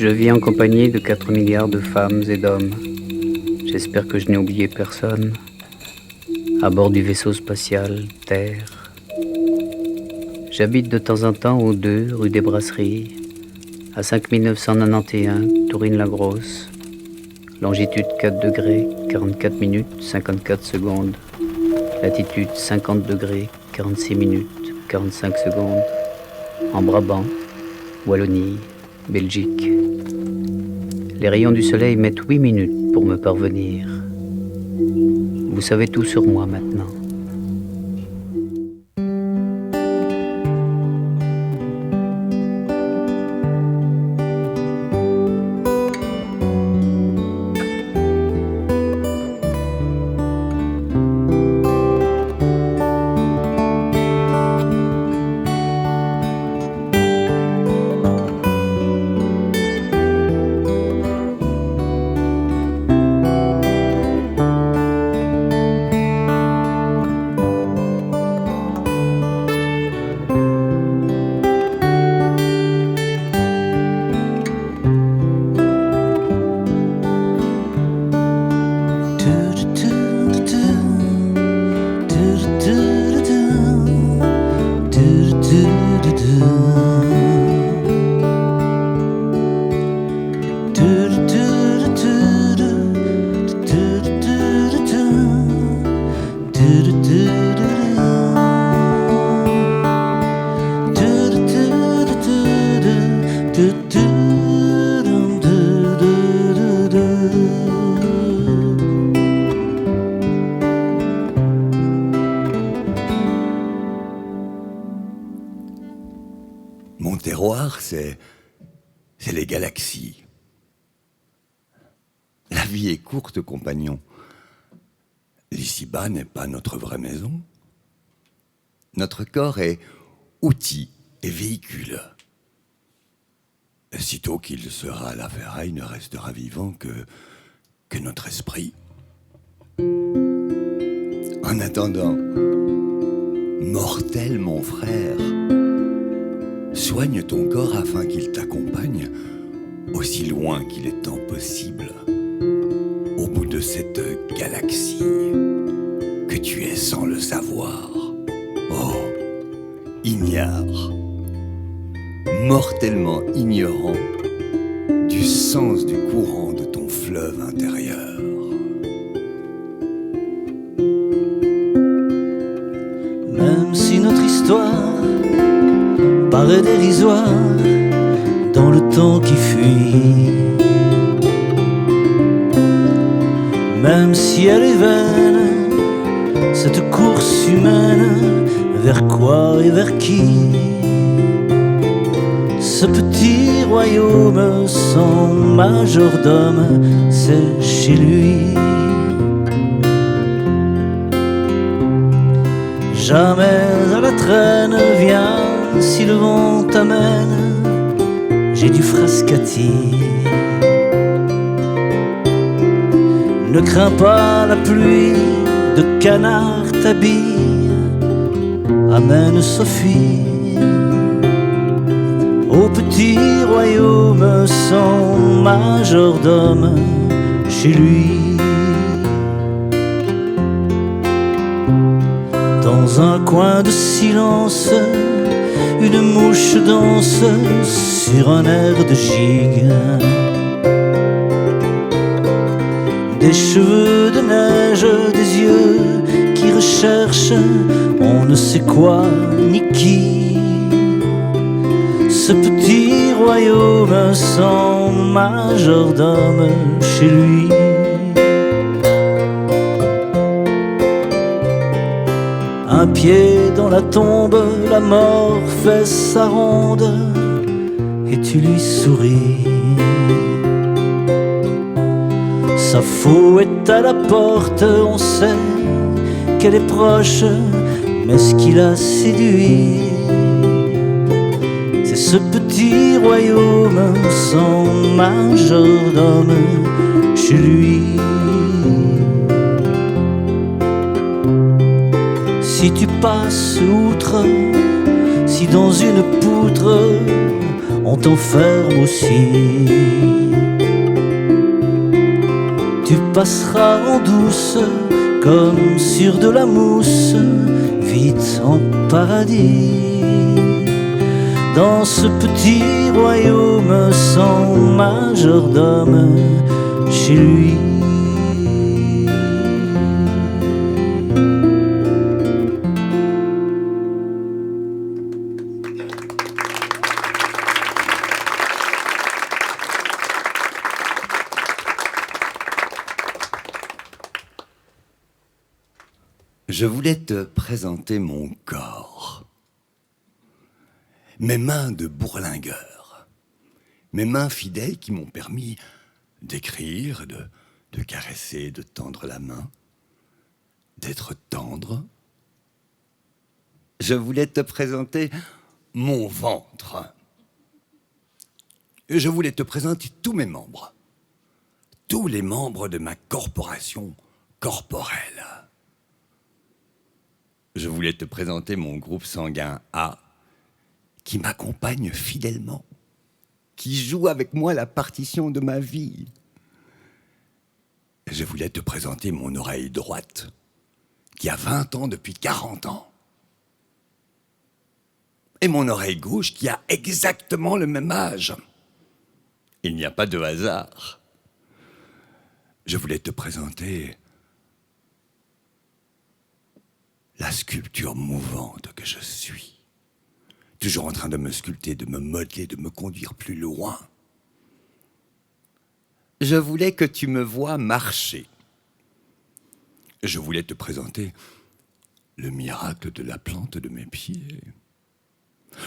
Je vis en compagnie de 4 milliards de femmes et d'hommes. J'espère que je n'ai oublié personne. À bord du vaisseau spatial Terre. J'habite de temps en temps au 2 rue des Brasseries, à 5991 Tourine-la-Grosse. Longitude 4 degrés, 44 minutes, 54 secondes. Latitude 50 degrés, 46 minutes, 45 secondes. En Brabant, Wallonie, Belgique. Les rayons du soleil mettent 8 minutes pour me parvenir. Vous savez tout sur moi maintenant. Mon terroir, c'est les galaxies. La vie est courte, compagnon. L'ici-bas n'est pas notre vraie maison. Notre corps est outil et véhicule. Sitôt qu'il sera à la ferraille, ne restera vivant que notre esprit. En attendant, mortel mon frère, soigne ton corps afin qu'il t'accompagne aussi loin qu'il est temps possible, au bout de cette galaxie que tu es sans le savoir. Oh, ignare, mortellement ignorant du sens du courant de ton fleuve intérieur. Même si notre histoire paraît dérisoire dans le temps qui fuit, même si elle est vaine, cette course humaine, vers quoi et vers qui? Ce petit royaume sans majordome, c'est chez lui. Jamais à la traîne, viens si le vent t'amène, j'ai du frascati. Ne crains pas la pluie, de canard t'habille, amène Sophie au petit royaume sans majordome, chez lui. Dans un coin de silence, une mouche danse sur un air de gigue. Des cheveux de neige, des yeux qui recherchent on ne sait quoi ni qui. Ce petit royaume sans majordome, chez lui. Un pied dans la tombe, la mort fait sa ronde et tu lui souris. Sa faux est à la porte, on sait qu'elle est proche, mais ce qui l'a séduit, c'est ce petit royaume sans majordome, chez lui. Si tu passes outre, si dans une poutre on t'enferme aussi. Tu passeras en douce comme sur de la mousse, vite en paradis. Dans ce petit royaume sans majordome, chez lui. Je voulais te présenter mon corps. Mes mains de bourlingueur. Mes mains fidèles qui m'ont permis d'écrire, de caresser, de tendre la main, d'être tendre. Je voulais te présenter mon ventre. Je voulais te présenter tous mes membres. Tous les membres de ma corporation corporelle. Je voulais te présenter mon groupe sanguin A, qui m'accompagne fidèlement, qui joue avec moi la partition de ma vie. Je voulais te présenter mon oreille droite, qui a 20 ans depuis 40 ans. Et mon oreille gauche, qui a exactement le même âge. Il n'y a pas de hasard. Je voulais te présenter la sculpture mouvante que je suis, toujours en train de me sculpter, de me modeler, de me conduire plus loin. Je voulais que tu me vois marcher. Je voulais te présenter le miracle de la plante de mes pieds,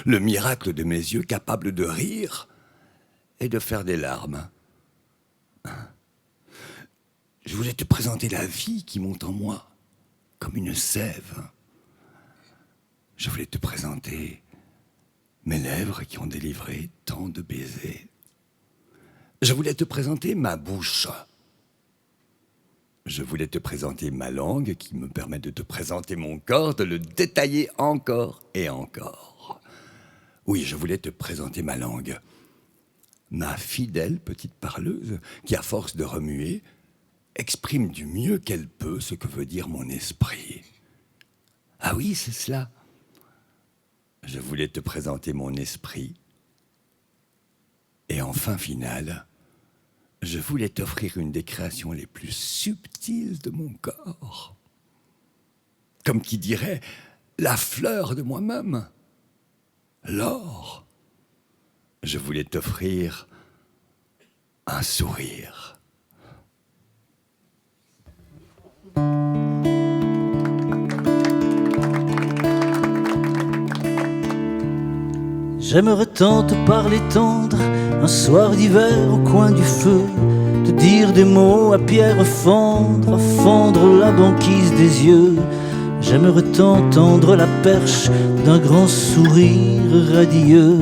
le miracle de mes yeux capables de rire et de faire des larmes. Je voulais te présenter la vie qui monte en moi, comme une sève. Je voulais te présenter mes lèvres qui ont délivré tant de baisers. Je voulais te présenter ma bouche. Je voulais te présenter ma langue qui me permet de te présenter mon corps, de le détailler encore et encore. Oui, je voulais te présenter ma langue. Ma fidèle petite parleuse qui, à force de remuer, exprime du mieux qu'elle peut ce que veut dire mon esprit. Ah oui, c'est cela. Je voulais te présenter mon esprit. Et en fin finale, je voulais t'offrir une des créations les plus subtiles de mon corps. Comme qui dirait, la fleur de moi-même, l'or. Je voulais t'offrir un sourire. J'aimerais tant te parler tendre, un soir d'hiver au coin du feu, te dire des mots à pierre fondre, à fondre la banquise des yeux. J'aimerais tant tendre la perche d'un grand sourire radieux,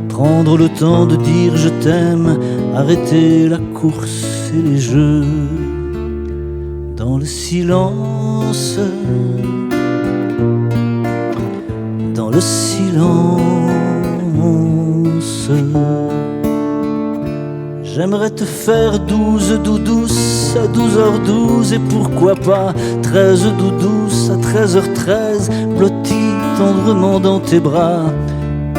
prendre le temps de dire je t'aime, arrêter la course et les jeux. Dans le silence, dans le silence, j'aimerais te faire 12 doudous à 12h12 et pourquoi pas 13 doudous à 13h13, blottis tendrement dans tes bras.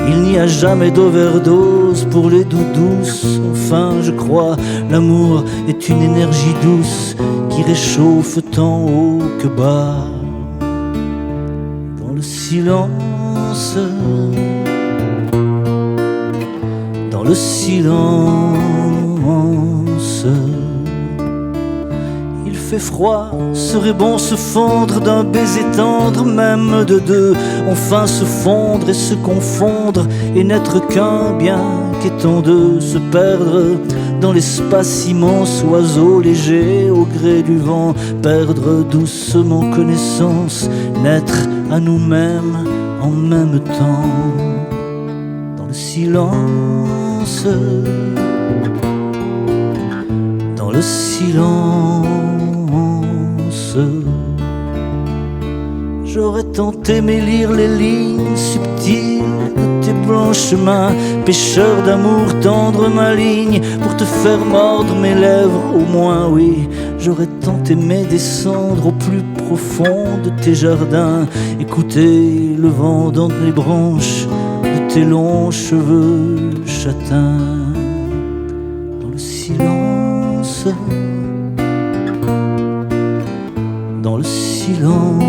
Il n'y a jamais d'overdose pour les doudous. Enfin, je crois, l'amour est une énergie douce qui réchauffe tant haut que bas. Dans le silence, dans le silence, il fait froid, serait bon se fondre d'un baiser tendre, même de deux, enfin se fondre et se confondre et n'être qu'un, bien qu'étant deux, se perdre dans l'espace immense, oiseau léger au gré du vent, perdre doucement connaissance, naître à nous-mêmes en même temps. Dans le silence, dans le silence, j'aurais tant aimé lire les lignes subtiles de tes blanches mains, pêcheur d'amour tendre ma ligne, pour te faire mordre mes lèvres au moins, oui. J'aurais tant aimé descendre au plus profond de tes jardins, écouter le vent dans les branches de tes longs cheveux châtains. Dans le silence, dans le silence.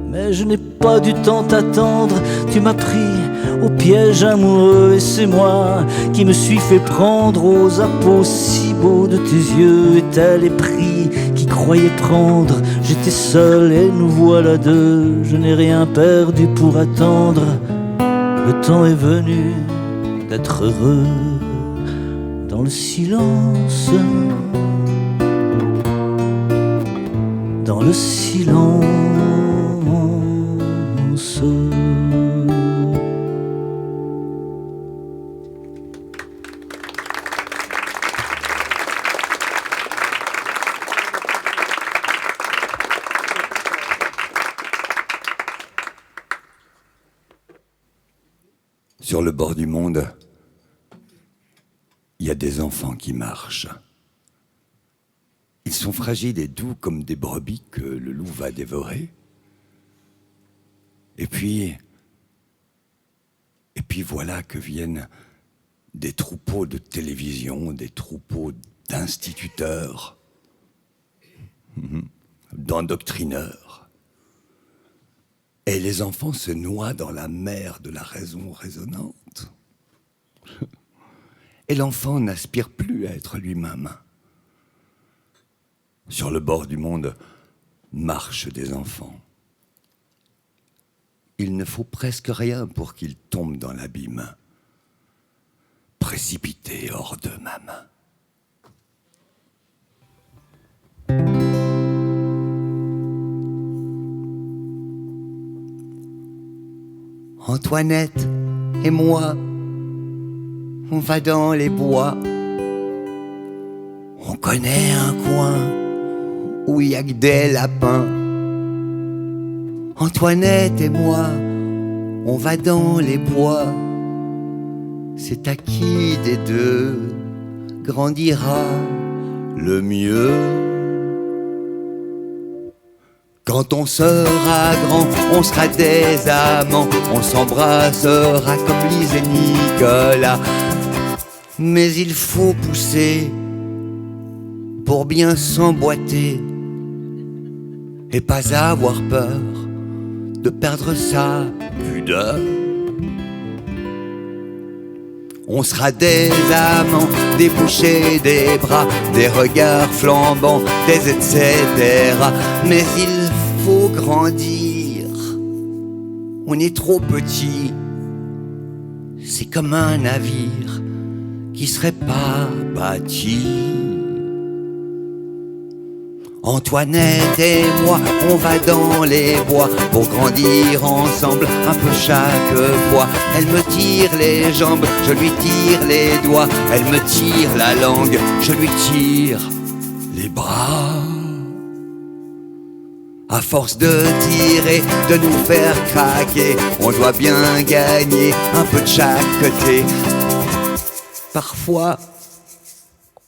Mais je n'ai pas du temps t'attendre, tu m'as pris au piège amoureux, et c'est moi qui me suis fait prendre aux appos si beaux de tes yeux. Et tel est pris qui croyait prendre, j'étais seul et nous voilà deux. Je n'ai rien perdu pour attendre, le temps est venu d'être heureux. Dans le silence, dans le silence. Sur le bord du monde, il y a des enfants qui marchent. Ils sont fragiles et doux comme des brebis que le loup va dévorer. Et puis voilà que viennent des troupeaux de télévision, des troupeaux d'instituteurs, d'endoctrineurs. Et les enfants se noient dans la mer de la raison résonante. Et l'enfant n'aspire plus à être lui-même. Sur le bord du monde marchent des enfants. Il ne faut presque rien pour qu'ils tombent dans l'abîme, précipités hors d'eux-mêmes. Antoinette et moi, on va dans les bois. On connaît un coin où il y a que des lapins. Antoinette et moi, on va dans les bois. C'est à qui des deux grandira le mieux? Quand on sera grand, on sera des amants, on s'embrassera comme Lise et Nicolas. Mais il faut pousser pour bien s'emboîter et pas avoir peur de perdre sa pudeur. On sera des amants, des bouchées, des bras, des regards flambants, des etc. Mais il faut grandir, on est trop petit. C'est comme un navire qui serait pas bâti. Antoinette et moi, on va dans les bois pour grandir ensemble un peu chaque fois. Elle me tire les jambes, je lui tire les doigts. Elle me tire la langue, je lui tire les bras. À force de tirer, de nous faire craquer, on doit bien gagner un peu de chaque côté. Parfois,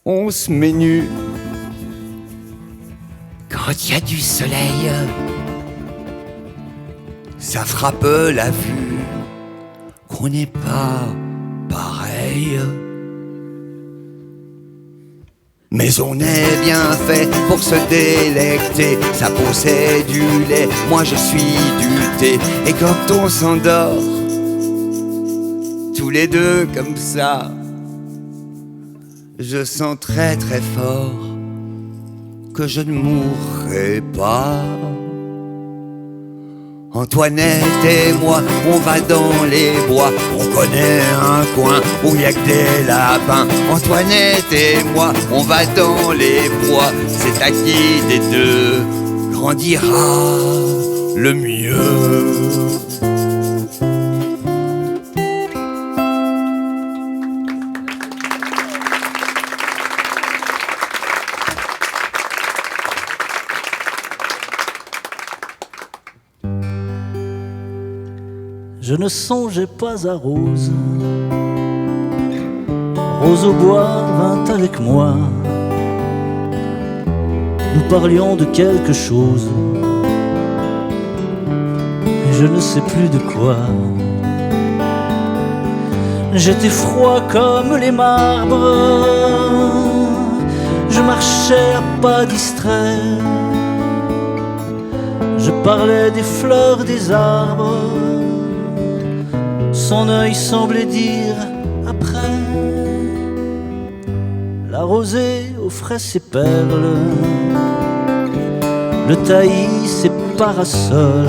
on se met nu quand il y a du soleil. Ça frappe la vue qu'on n'est pas pareil. Mais on est bien fait pour se délecter. Sa peau c'est du lait, moi je suis du thé. Et quand on s'endort, tous les deux comme ça, je sens très très fort que je ne mourrai pas. Antoinette et moi, on va dans les bois. On connaît un coin où il y a que des lapins. Antoinette et moi, on va dans les bois. C'est à qui des deux grandira le mieux? je ne songeais pas à Rose. Rose au bois vint avec moi. Nous parlions de quelque chose, mais je ne sais plus de quoi. J'étais froid comme les marbres, je marchais à pas distraits, je parlais des fleurs, des arbres. Son œil semblait dire après. La rosée offrait ses perles, le taillis ses parasols.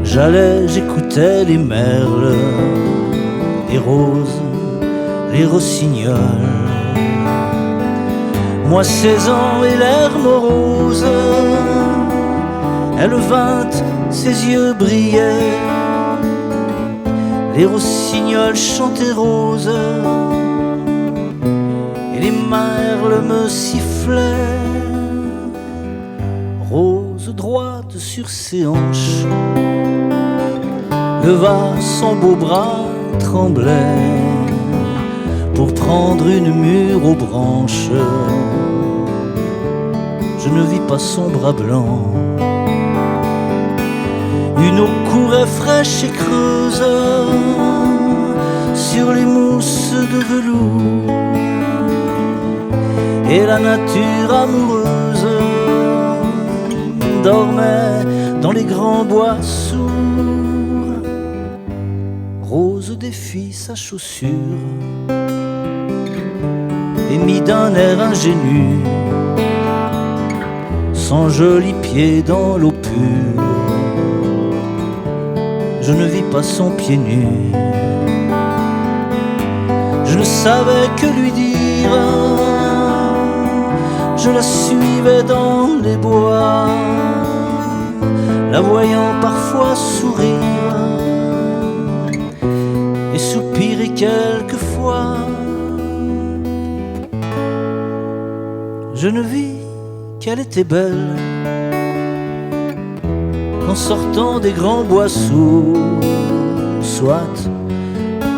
J'allais, j'écoutais les merles, les roses, les rossignols. Moi 16 ans et l'air morose, elle vint, ses yeux brillaient. Les rossignols chantaient rose, et les merles me sifflaient. Rose droite sur ses hanches, leva son beau bras, tremblait pour prendre une mûre aux branches. Je ne vis pas son bras blanc. Une eau courait fraîche et creuse sur les mousses de velours, et la nature amoureuse dormait dans les grands bois sourds. Rose défit sa chaussure et mit d'un air ingénu son joli pied dans l'eau pure. Je ne vis pas son pied nu. Je ne savais que lui dire. Je la suivais dans les bois, la voyant parfois sourire et soupirer quelquefois. Je ne vis qu'elle était belle qu'en sortant des grands bois sourds. Soit,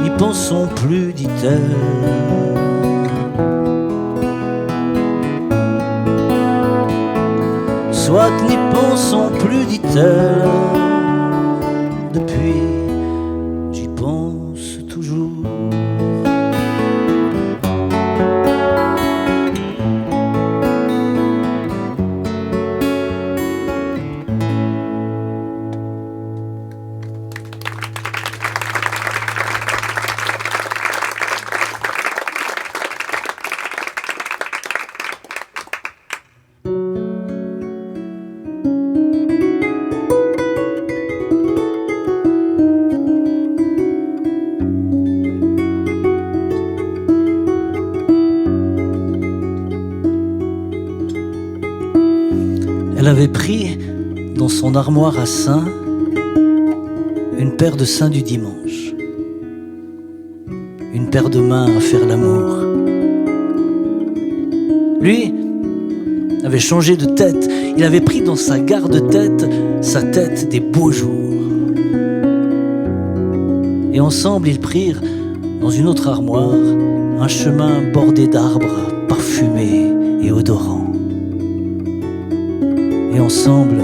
n'y pensons plus, dit-elle. Soit, n'y pensons plus, dit-elle. Depuis, j'y pense toujours. Elle avait pris dans son armoire à seins une paire de seins du dimanche, une paire de mains à faire l'amour. Lui avait changé de tête, il avait pris dans sa garde-tête sa tête des beaux jours. Et ensemble ils prirent dans une autre armoire un chemin bordé d'arbres parfumés et odorants. Et ensemble,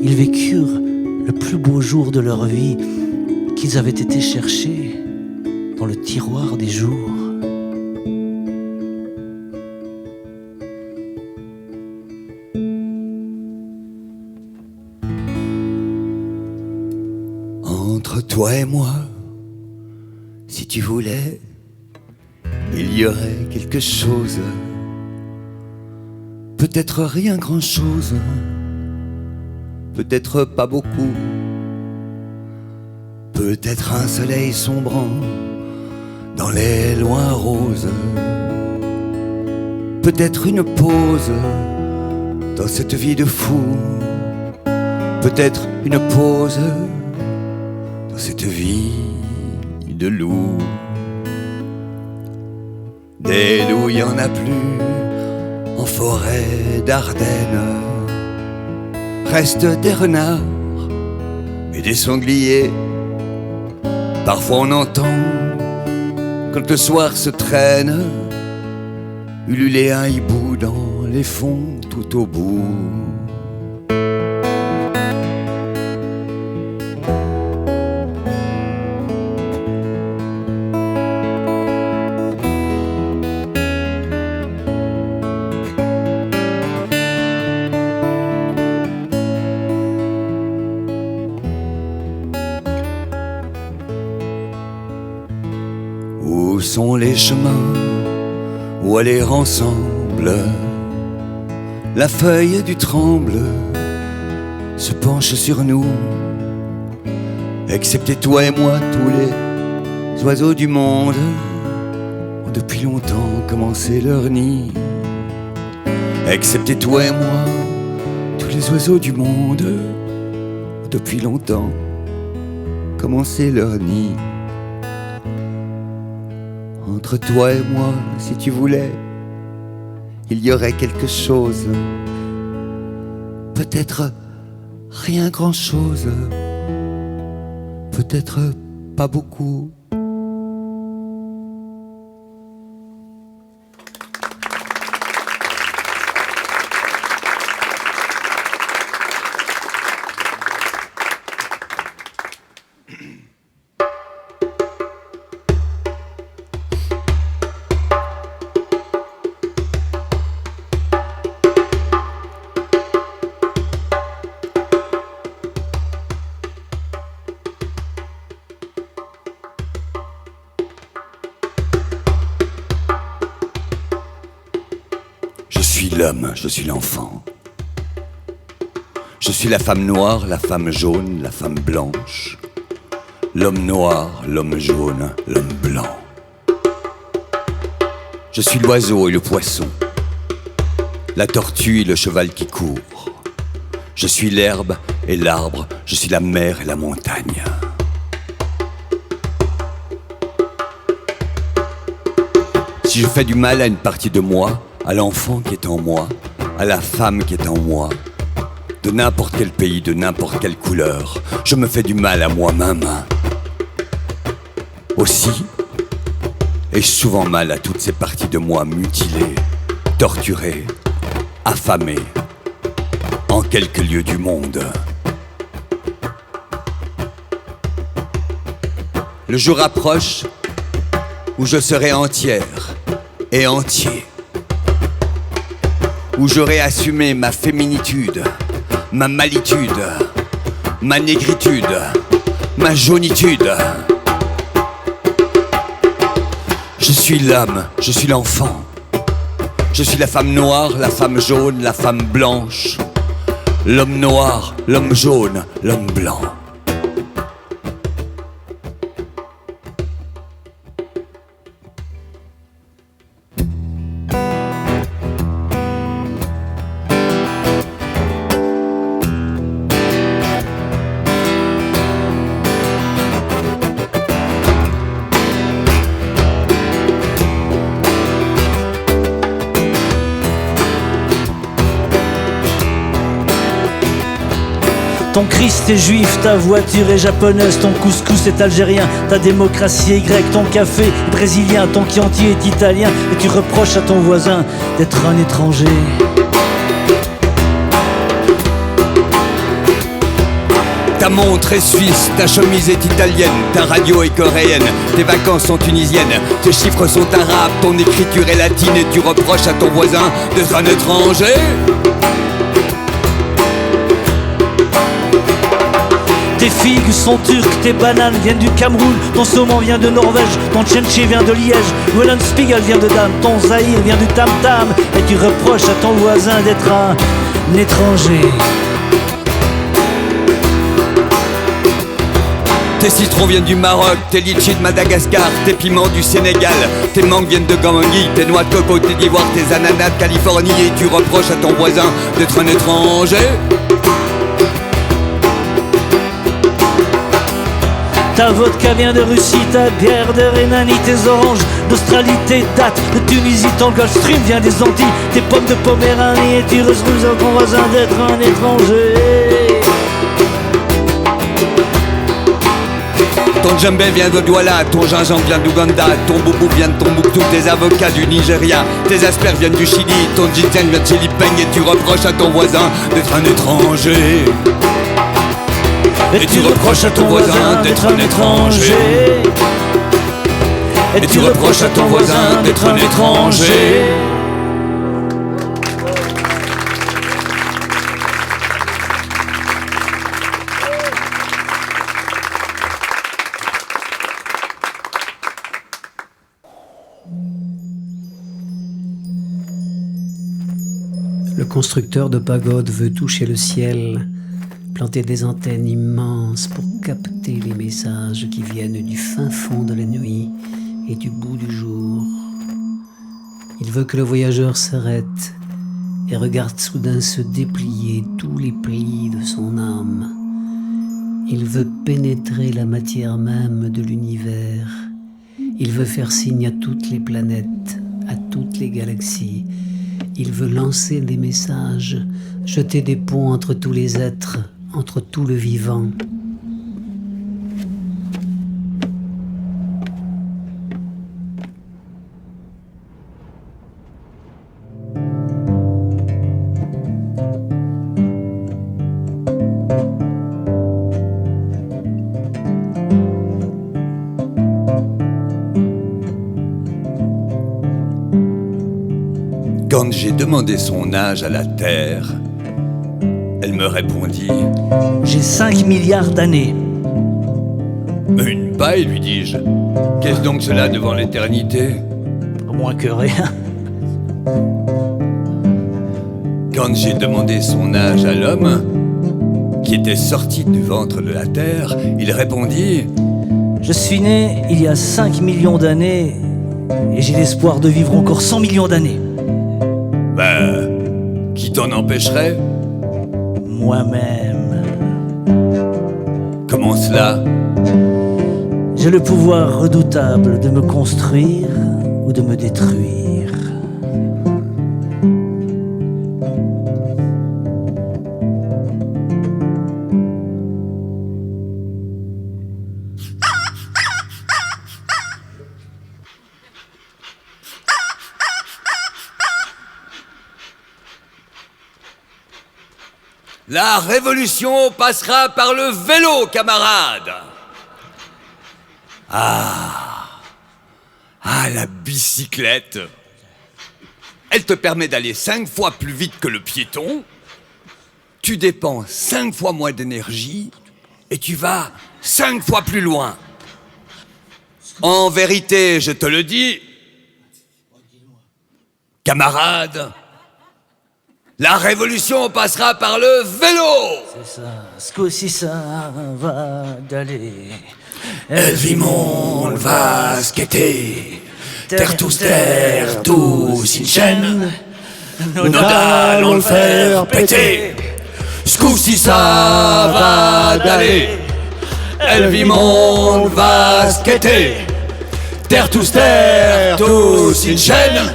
ils vécurent le plus beau jour de leur vie qu'ils avaient été chercher dans le tiroir des jours. Entre toi et moi, si tu voulais, il y aurait quelque chose. Peut-être rien grand-chose, peut-être pas beaucoup, peut-être un soleil sombrant dans les loin roses, peut-être une pause dans cette vie de fou, peut-être une pause dans cette vie de loup. Des loups, il y en a plus en forêt d'Ardennes, restent des renards et des sangliers. Parfois on entend, quand le soir se traîne, ululer un hibou dans les fonds tout au bout. Où sont les chemins où aller ensemble? La feuille du tremble se penche sur nous, excepté toi et moi, tous les oiseaux du monde ont depuis longtemps commencé leur nid. Excepté toi et moi, tous les oiseaux du monde ont depuis longtemps commencé leur nid. Entre toi et moi, si tu voulais, il y aurait quelque chose. Peut-être rien grand-chose, peut-être pas beaucoup. Je suis l'homme, je suis l'enfant. Je suis la femme noire, la femme jaune, la femme blanche. L'homme noir, l'homme jaune, l'homme blanc. Je suis l'oiseau et le poisson, la tortue et le cheval qui court. Je suis l'herbe et l'arbre, je suis la mer et la montagne. Si je fais du mal à une partie de moi, à l'enfant qui est en moi, à la femme qui est en moi, de n'importe quel pays, de n'importe quelle couleur, je me fais du mal à moi-même. Aussi, ai-je souvent mal à toutes ces parties de moi mutilées, torturées, affamées, en quelques lieux du monde. Le jour approche où je serai entière et entier, où j'aurai assumé ma féminitude, ma malitude, ma négritude, ma jaunitude. Je suis l'homme, je suis l'enfant. Je suis la femme noire, la femme jaune, la femme blanche. L'homme noir, l'homme jaune, l'homme blanc. Ton Christ est juif, ta voiture est japonaise, ton couscous est algérien, ta démocratie est grecque, ton café est brésilien, ton Chianti est italien, et tu reproches à ton voisin d'être un étranger. Ta montre est suisse, ta chemise est italienne, ta radio est coréenne, tes vacances sont tunisiennes, tes chiffres sont arabes, ton écriture est latine et tu reproches à ton voisin d'être un étranger. Tes figues sont turques, tes bananes viennent du Cameroun, ton saumon vient de Norvège, ton tchenché vient de Liège, Wollenspiegel vient de Dame, ton Zahir vient du Tam Tam, et tu reproches à ton voisin d'être un étranger. Tes citrons viennent du Maroc, tes litchis de Madagascar, tes piments du Sénégal, tes mangues viennent de Gambie, tes noix de coco, tes d'ivoire, tes ananas de Californie, et tu reproches à ton voisin d'être un étranger. Ta vodka vient de Russie, ta bière de Rhénanie, tes oranges d'Australie, tes dattes de Tunisie, ton Gulf Stream vient des Antilles, tes pommes de Poméranie, et tu refuses à ton voisin d'être un étranger. Ton djembé vient de Douala, ton gingembre vient d'Ouganda, ton boubou vient de Tombouctou, tes avocats du Nigeria, tes asperges viennent du Chili, ton ginseng vient de Philippines et tu reproches à ton voisin d'être un étranger. Et tu reproches à ton voisin d'être un étranger. Et tu reproches à ton voisin d'être un étranger. Le constructeur de pagodes veut toucher le ciel, planter des antennes immenses pour capter les messages qui viennent du fin fond de la nuit et du bout du jour. Il veut que le voyageur s'arrête et regarde soudain se déplier tous les plis de son âme. Il veut pénétrer la matière même de l'univers. Il veut faire signe à toutes les planètes, à toutes les galaxies. Il veut lancer des messages, jeter des ponts entre tous les êtres, entre tout le vivant. Quand j'ai demandé son âge à la Terre, elle me répondit: J'ai 5 milliards d'années. Une paille, lui dis-je. Qu'est-ce donc cela devant l'éternité? Moins que rien. Quand j'ai demandé son âge à l'homme, qui était sorti du ventre de la Terre, il répondit: Je suis né il y a 5 millions d'années et j'ai l'espoir de vivre encore 100 millions d'années. Qui t'en empêcherait? Moi-même. Comment cela? J'ai le pouvoir redoutable de me construire ou de me détruire. La révolution passera par le vélo, camarade. Ah, la bicyclette. Elle te permet d'aller 5 fois plus vite que le piéton. Tu dépenses 5 fois moins d'énergie et tu vas 5 fois plus loin. En vérité, je te le dis, camarade, la révolution passera par le vélo. C'est ça, ce coup-ci ça va d'aller. Elvimon va skater, terre tous, une chaîne. Nous allons le faire péter. Ce coup-ci ça va d'aller. Elvimon va skater, terre tous, une chaîne.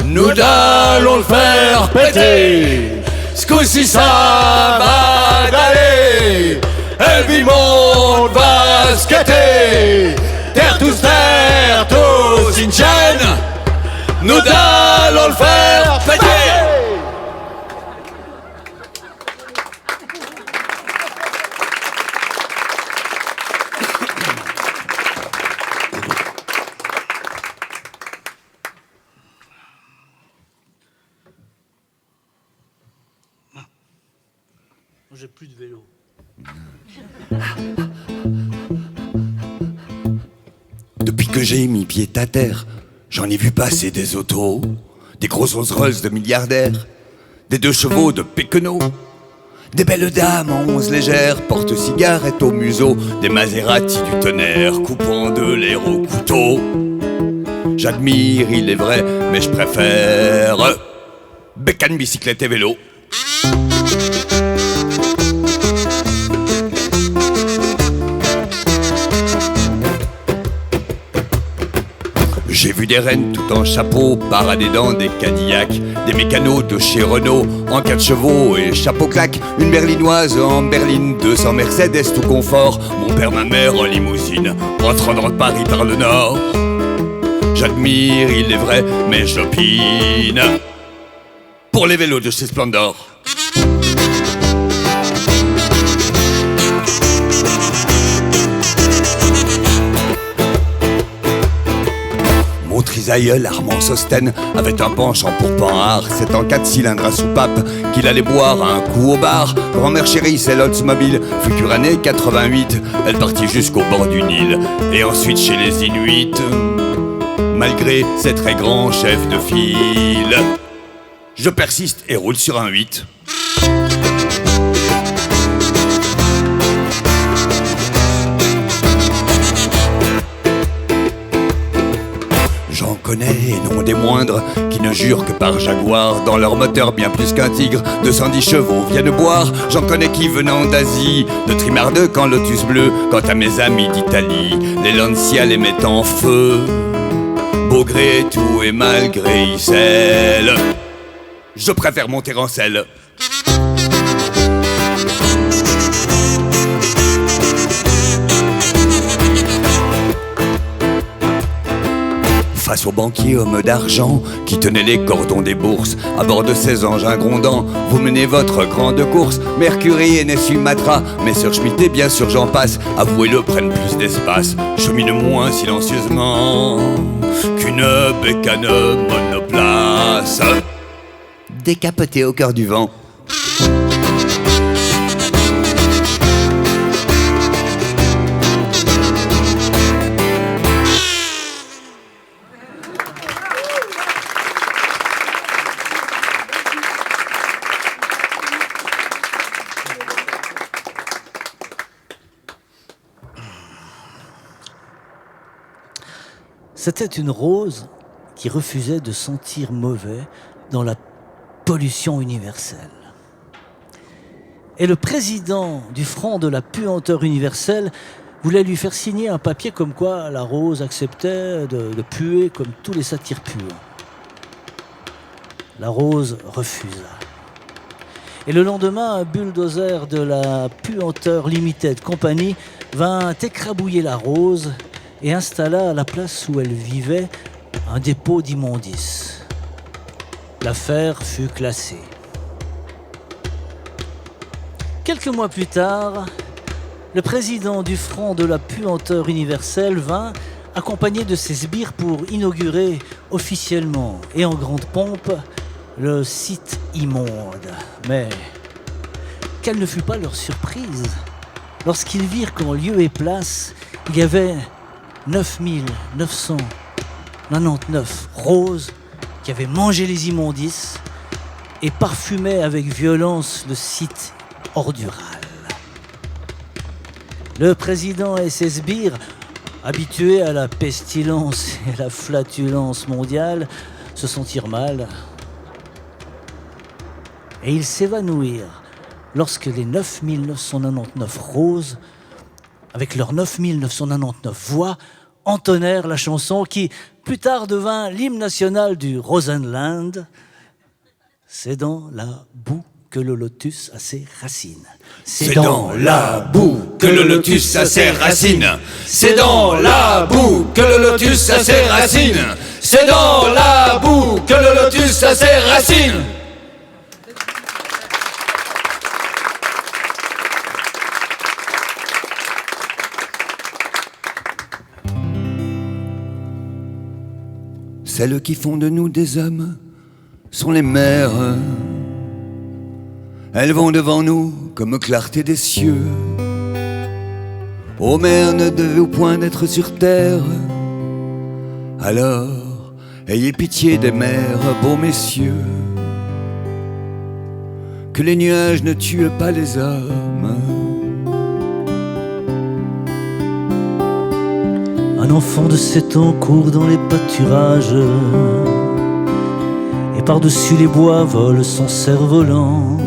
Nous allons le faire péter. Ce coup-ci ça va d'aller. Elvimon va skater, terre tous, une chaîne. Nous allons le faire péter. J'ai plus de vélo. Depuis que j'ai mis pied à terre, j'en ai vu passer des autos, des grosses Rolls-Royce de milliardaires, des 2 chevaux de Péquenot, des belles dames en 11 légères, porte-cigarettes au museau, des Maserati du tonnerre, coupant de l'air au couteau. J'admire, il est vrai, mais je préfère bécane, bicyclette et vélo. J'ai J'ai vu des reines tout en chapeau parader dans des Cadillacs, des mécanos de chez Renault en 4 chevaux et chapeau claque, une berlinoise en berline, 200 Mercedes tout confort, mon père, ma mère en limousine, rentrant dans Paris par le nord. J'admire, il est vrai, mais j'opine pour les vélos de chez Splendor. Mon trisaïeul Armand Sosten avait un penchant pour Panhard. C'est en 4 cylindres à soupape qu'il allait boire un coup au bar. Grand-mère chérie, c'est l'Oldsmobile, future année 88. Elle partit jusqu'au bord du Nil et ensuite chez les Inuits. Malgré ses très grands chefs de file, je persiste et roule sur un 8. J'en connais, et non des moindres, qui ne jurent que par Jaguar, dans leur moteur bien plus qu'un tigre, 210 chevaux viennent boire. J'en connais qui venant d'Asie, de Trimardeux qu'en Lotus bleu. Quant à mes amis d'Italie, les Lancia les mettent en feu. Beau gré tout et malgré Issel, je préfère monter en selle. Face aux banquiers hommes d'argent qui tenaient les cordons des bourses, à bord de ces engins grondants, vous menez votre grande course. Mercury et Sumatra, Messerschmitt et bien sûr j'en passe, avouez-le, prennent plus d'espace, cheminent moins silencieusement qu'une bécane monoplace, décapotée au cœur du vent. C'était une rose qui refusait de sentir mauvais dans la pollution universelle. Et le président du Front de la puanteur universelle voulait lui faire signer un papier comme quoi la rose acceptait de puer comme tous les satyres puants. La rose refusa. Et le lendemain, un bulldozer de la Puanteur Limited Company vint écrabouiller la rose et installa à la place où elle vivait un dépôt d'immondices. L'affaire fut classée. Quelques mois plus tard, le président du Front de la Puanteur Universelle vint, accompagné de ses sbires, pour inaugurer officiellement et en grande pompe le site immonde. Mais quelle ne fut pas leur surprise lorsqu'ils virent qu'en lieu et place, il y avait 9999 roses qui avaient mangé les immondices et parfumaient avec violence le site ordural. Le président et ses sbires, habitués à la pestilence et la flatulence mondiale, se sentirent mal et ils s'évanouirent lorsque les 9999 roses, avec leurs 9999 voix, entonnèrent la chanson qui, plus tard, devint l'hymne national du Rosenland. C'est dans la boue que le lotus a ses racines. C'est dans la boue que le lotus a ses racines. C'est dans la boue que le lotus a ses racines. C'est dans la boue que le lotus a ses racines. Celles qui font de nous des hommes sont les mers. Elles vont devant nous comme clarté des cieux. Ô mers, ne devez-vous point d'être sur terre? Alors, ayez pitié des mers, beaux messieurs. Que les nuages ne tuent pas les hommes. Un enfant de 7 ans court dans les pâturages et par-dessus les bois vole son cerf-volant.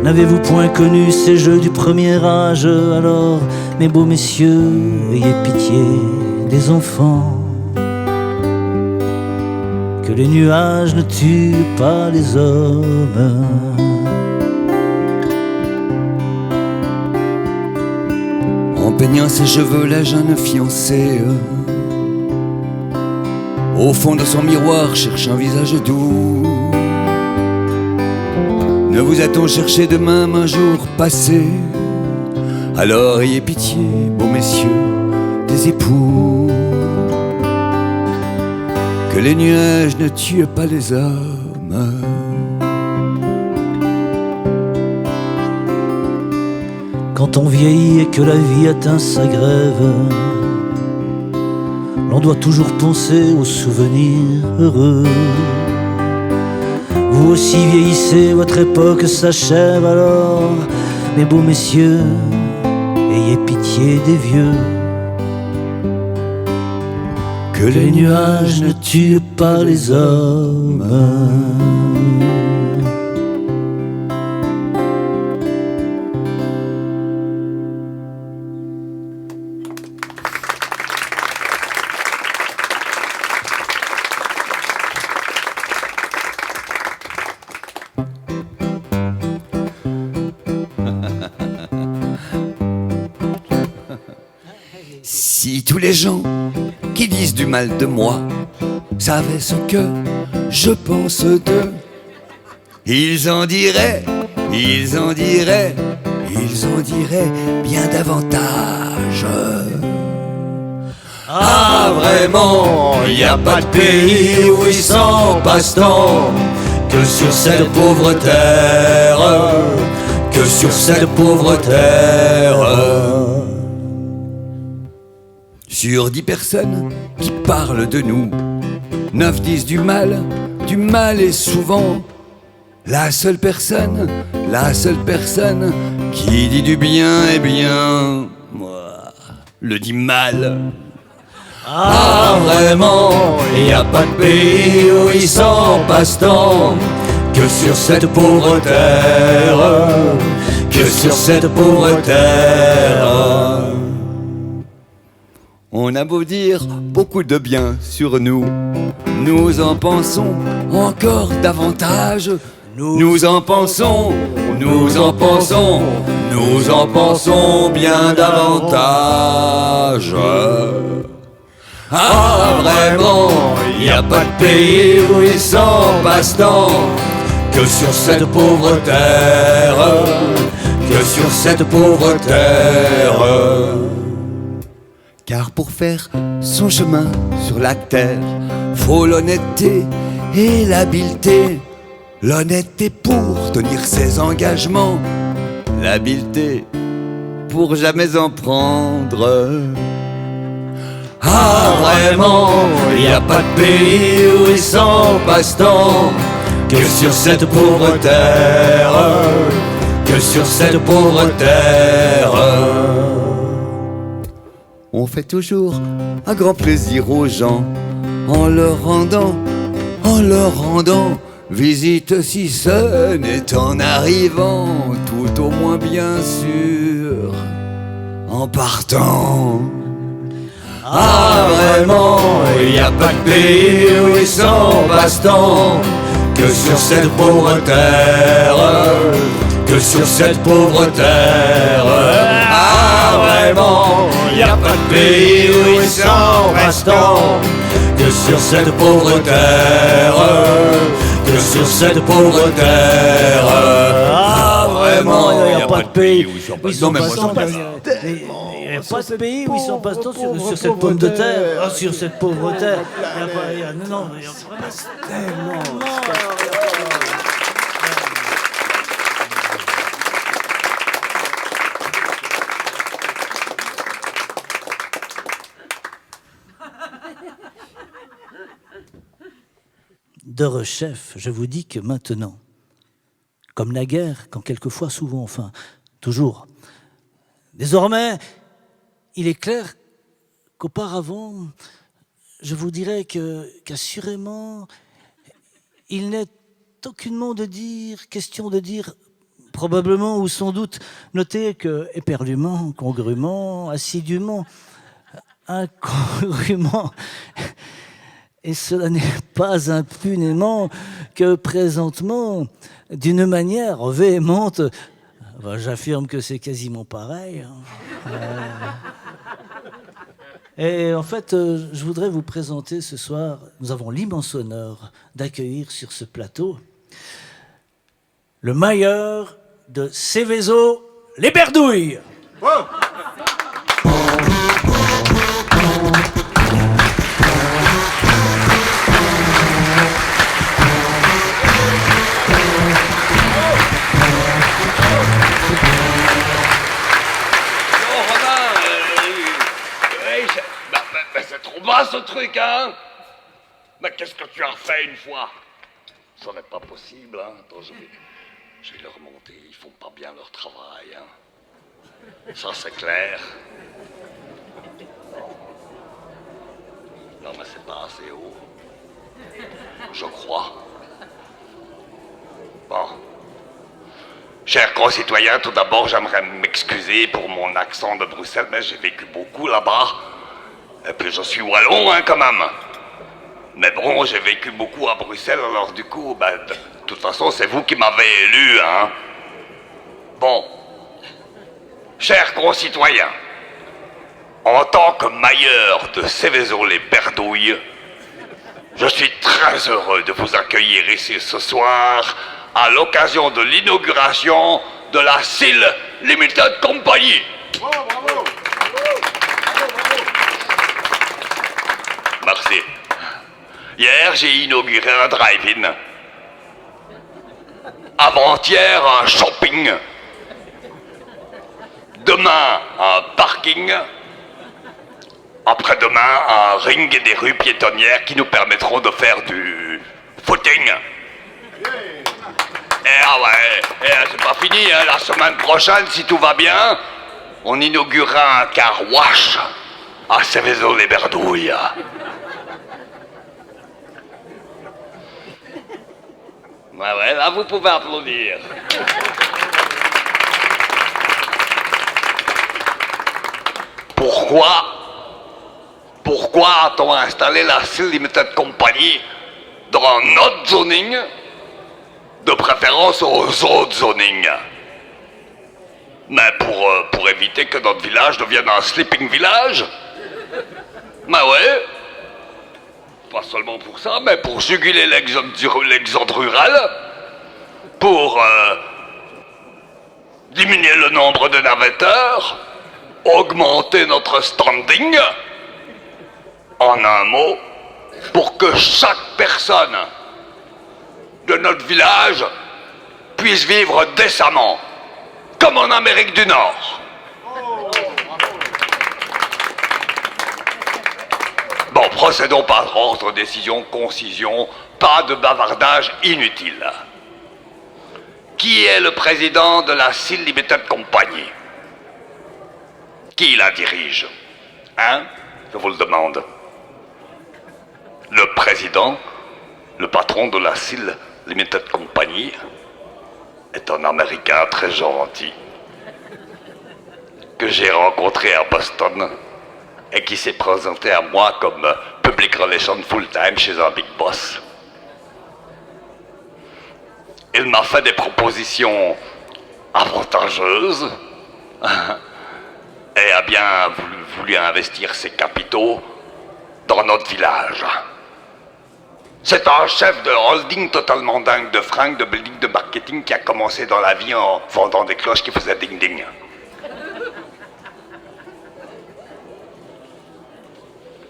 N'avez-vous point connu ces jeux du premier âge? Alors, mes beaux messieurs, ayez pitié des enfants. que les nuages ne tuent pas les hommes. En peignant ses cheveux, la jeune fiancée, au fond de son miroir, cherche un visage doux. Ne vous a-t-on cherché de même un jour passé? Alors ayez pitié, beaux messieurs, des époux. Que les nuages ne tuent pas les hommes. Quand on vieillit et que la vie atteint sa grève, l'on doit toujours penser aux souvenirs heureux. Vous aussi vieillissez, votre époque s'achève alors, mes beaux messieurs, ayez pitié des vieux. Que les nuages ne tuent pas les hommes. Si tous les gens qui disent du mal de moi savaient ce que je pense d'eux, ils en diraient, ils en diraient, ils en diraient bien davantage. Ah vraiment, il n'y a pas de pays où il s'en passe tant que sur cette pauvre terre, que sur cette pauvre terre. Sur 10 personnes qui parlent de nous, 9 disent du mal est souvent la seule personne qui dit du bien, eh bien, moi, le dit mal. Ah vraiment, il n'y a pas de pays où il s'en passe tant que sur cette pauvre terre, que sur cette pauvre terre. On a beau dire beaucoup de bien sur nous, nous en pensons encore davantage. Nous en pensons, nous en pensons, nous en pensons bien davantage. Ah vraiment, il n'y a pas de pays où il s'en passe tant que sur cette pauvre terre, que sur cette pauvre terre. Car pour faire son chemin sur la terre, faut l'honnêteté et l'habileté. L'honnêteté pour tenir ses engagements, l'habileté pour jamais en prendre. Ah vraiment, il n'y a pas de pays où il s'en passe tant que sur cette pauvre terre, que sur cette pauvre terre. On fait toujours un grand plaisir aux gens en leur rendant visite, si ce n'est en arrivant, tout au moins bien sûr en partant. Ah vraiment, il n'y a pas de pays où il s'en passe tant que sur cette pauvre terre, que sur cette pauvre terre. Ah vraiment, il n'y a pas de pays où il s'en passe tant que sur cette pauvre terre, que sur cette pauvre terre. Ah vraiment, il n'y a pas de pays où il s'en passe tant. Il n'y a pas de pays où ils sont pas tant sur cette pomme de terre. Sur cette pauvre terre. Non, il y a vraiment de rechef, je vous dis que maintenant, comme naguère, quand quelquefois, souvent, enfin, toujours, désormais, il est clair qu'auparavant, je vous dirais qu'assurément, il n'est aucunement question de dire, probablement ou sans doute, notez que éperdument, congrument, assidûment, incongrument, Et cela n'est pas impunément que présentement, d'une manière véhémente, j'affirme que c'est quasiment pareil. Et en fait, je voudrais vous présenter ce soir, nous avons l'immense honneur d'accueillir sur ce plateau le meilleur de Céveso, les Berdouilles. Wow. C'est trop bas ce truc, hein? Mais qu'est-ce que tu as fait une fois? Ça n'est pas possible, hein? Attends, je vais leur monter, ils font pas bien leur travail, hein? Ça, c'est clair. Non, mais c'est pas assez haut. Je crois. Bon. Chers concitoyens, tout d'abord, j'aimerais m'excuser pour mon accent de Bruxelles, mais j'ai vécu beaucoup là-bas. Et puis je suis wallon, hein, quand même. Mais bon, j'ai vécu beaucoup à Bruxelles, alors du coup, de toute façon, c'est vous qui m'avez élu, hein. Bon. Chers concitoyens, en tant que mailleur de Céveso les Berdouilles, je suis très heureux de vous accueillir ici ce soir à l'occasion de l'inauguration de la SIL Limited Company. Oh, bravo. Merci. Hier, j'ai inauguré un drive-in. Avant-hier, un shopping. Demain, un parking. Après-demain, un ring et des rues piétonnières qui nous permettront de faire du footing. Et c'est pas fini, hein. La semaine prochaine, si tout va bien, on inaugurera un car wash à Céveso les Berdouilles. Ouais, là, vous pouvez applaudir. Pourquoi a-t-on installé la SIL Limited Company dans notre zoning, de préférence aux autres zonings? Mais pour éviter que notre village devienne un sleeping village. Mais ouais. Pas seulement pour ça, mais pour juguler l'exode rural, pour diminuer le nombre de navetteurs, augmenter notre standing, en un mot, pour que chaque personne de notre village puisse vivre décemment, comme en Amérique du Nord. Bon, procédons par ordre, décision, concision, pas de bavardage inutile. Qui est le président de la SIL Limited Company? Qui la dirige? Hein? Je vous le demande. Le président, le patron de la SIL Limited Company, est un Américain très gentil que j'ai rencontré à Boston et qui s'est présenté à moi comme public relation full-time chez un big boss. Il m'a fait des propositions avantageuses et a bien voulu investir ses capitaux dans notre village. C'est un chef de holding totalement dingue de fringues, de building, de marketing qui a commencé dans la vie en vendant des cloches qui faisaient ding-ding.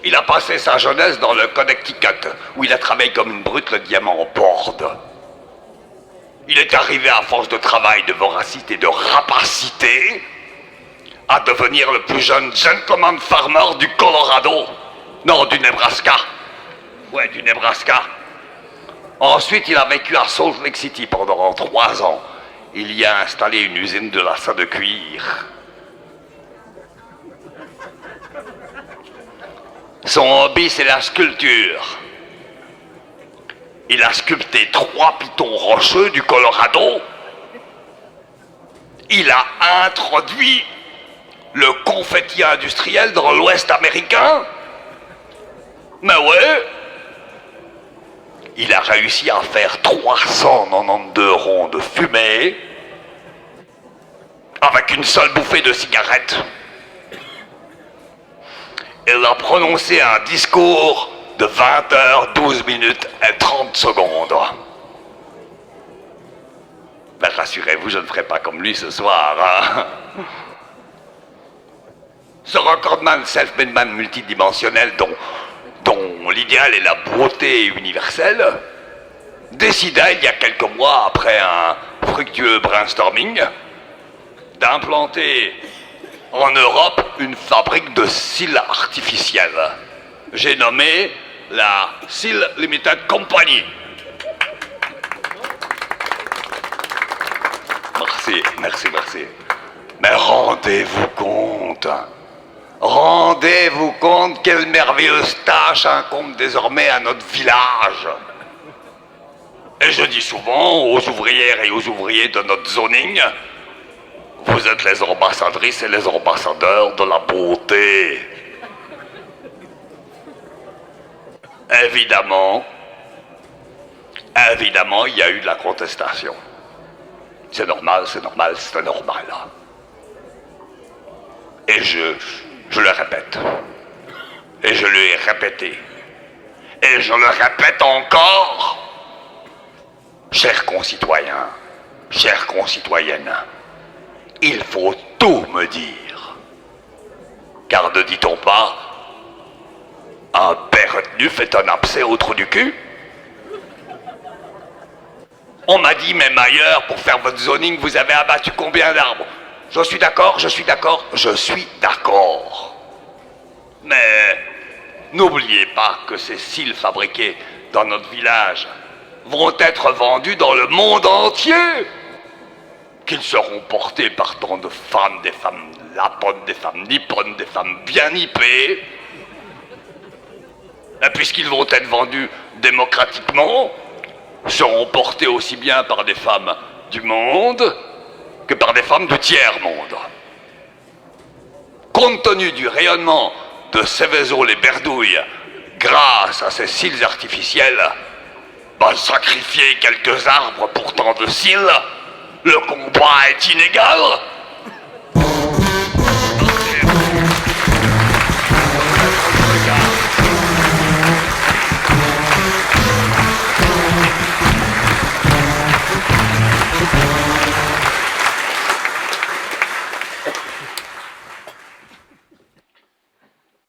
Il a passé sa jeunesse dans le Connecticut, où il a travaillé comme une brute le diamant en borde. Il est arrivé à force de travail, de voracité, de rapacité, à devenir le plus jeune gentleman farmer du Colorado. Non, du Nebraska. Ouais, du Nebraska. Ensuite, il a vécu à Salt Lake City pendant 3 ans. Il y a installé une usine de lassa de cuir. Son hobby, c'est la sculpture. Il a sculpté 3 pitons rocheux du Colorado. Il a introduit le confetti industriel dans l'Ouest américain. Mais ouais, il a réussi à faire 392 ronds de fumée avec une seule bouffée de cigarette. Il a prononcé un discours de 20 heures, 12 minutes et 30 secondes. Ben, rassurez-vous, je ne ferai pas comme lui ce soir. Hein. Ce recordman self-made man multidimensionnel dont l'idéal est la beauté universelle, décida il y a quelques mois, après un fructueux brainstorming, d'implanter en Europe une fabrique de cils artificiels. J'ai nommé la Seal Limited Company. Merci, merci, merci. Mais rendez-vous compte quelle merveilleuse tâche incombe désormais à notre village. Et je dis souvent aux ouvrières et aux ouvriers de notre zoning, vous êtes les ambassadrices et les ambassadeurs de la beauté. Évidemment, il y a eu de la contestation. C'est normal. Et je le répète. Et je lui ai répété. Et je le répète encore. Chers concitoyens, chères concitoyennes, il faut tout me dire. Car ne dit-on pas, un père retenu fait un abcès au trou du cul? On m'a dit, même ailleurs, pour faire votre zoning, vous avez abattu combien d'arbres? Je suis d'accord. Mais n'oubliez pas que ces cils fabriqués dans notre village vont être vendus dans le monde entier. Qu'ils seront portés par tant de femmes, des femmes laponnes, des femmes nippones, des femmes bien nippées. Et puisqu'ils vont être vendus démocratiquement, seront portés aussi bien par des femmes du monde que par des femmes du tiers-monde. Compte tenu du rayonnement de Céveso-les-Berdouilles grâce à ces cils artificiels, sacrifier quelques arbres pour tant de cils, le combat est inégal.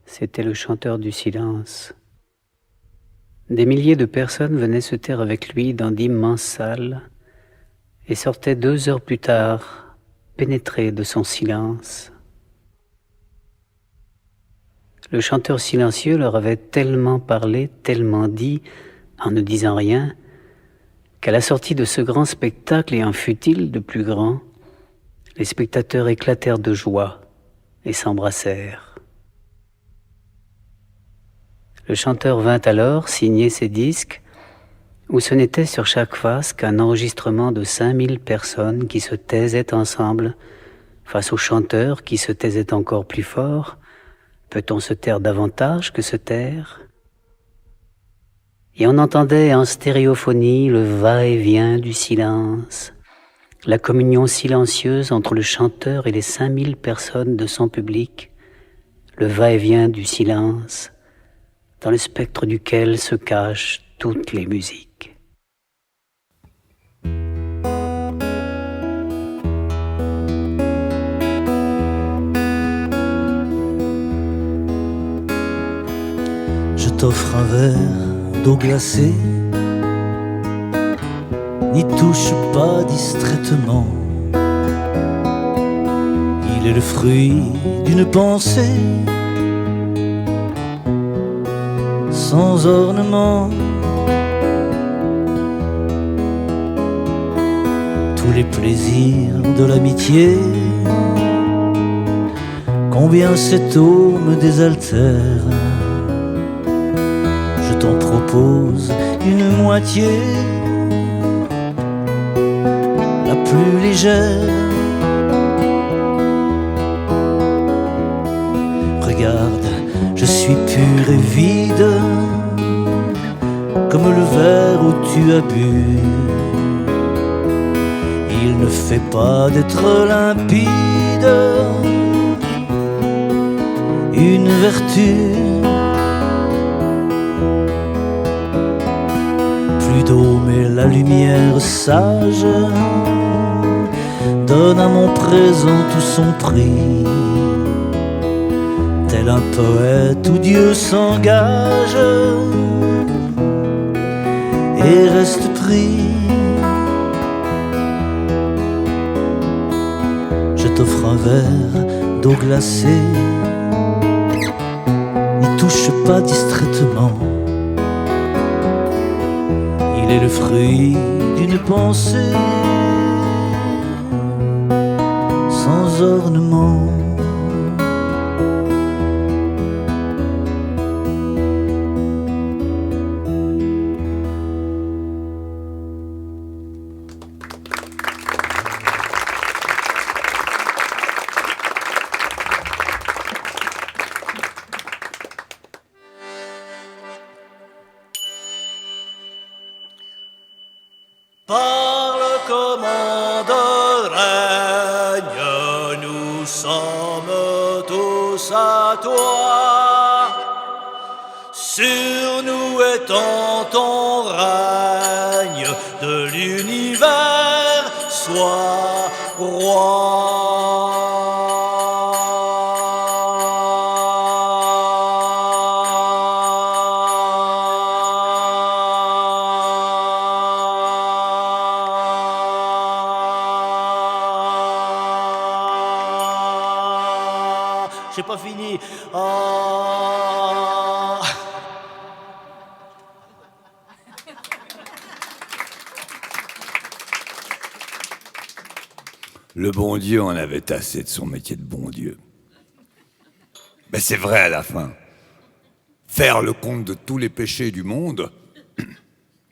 C'était le chanteur du silence. Des milliers de personnes venaient se taire avec lui dans d'immenses salles et sortaient 2 heures plus tard, pénétrées de son silence. Le chanteur silencieux leur avait tellement parlé, tellement dit, en ne disant rien, qu'à la sortie de ce grand spectacle, et en fut-il de plus grand, les spectateurs éclatèrent de joie et s'embrassèrent. Le chanteur vint alors signer ses disques, où ce n'était sur chaque face qu'un enregistrement de 5000 personnes qui se taisaient ensemble face au chanteur qui se taisait encore plus fort. Peut-on se taire davantage que se taire? Et on entendait en stéréophonie le va-et-vient du silence, la communion silencieuse entre le chanteur et les 5000 personnes de son public, le va-et-vient du silence, dans le spectre duquel se cachent toutes les musiques. Je t'offre un verre d'eau glacée, n'y touche pas distraitement. Il est le fruit d'une pensée sans ornement. Tous les plaisirs de l'amitié, combien cette eau me désaltère. Je t'en propose une moitié, la plus légère. Regarde, je suis pur et vide, comme comme le verre où tu as bu. Il ne fait pas d'être limpide une vertu. Plus d'eau mais la lumière sage donne à mon présent tout son prix. Tel un poète où Dieu s'engage et reste pris. Je t'offre un verre d'eau glacée, n'y touche pas distraitement. Il est le fruit d'une pensée sans ornement. Par le commande règne, nous sommes tous à toi. Sur nous étend ton règne, de l'univers sois roi. J'ai pas fini. Le bon Dieu en avait assez de son métier de bon Dieu. Mais c'est vrai à la fin. Faire le compte de tous les péchés du monde,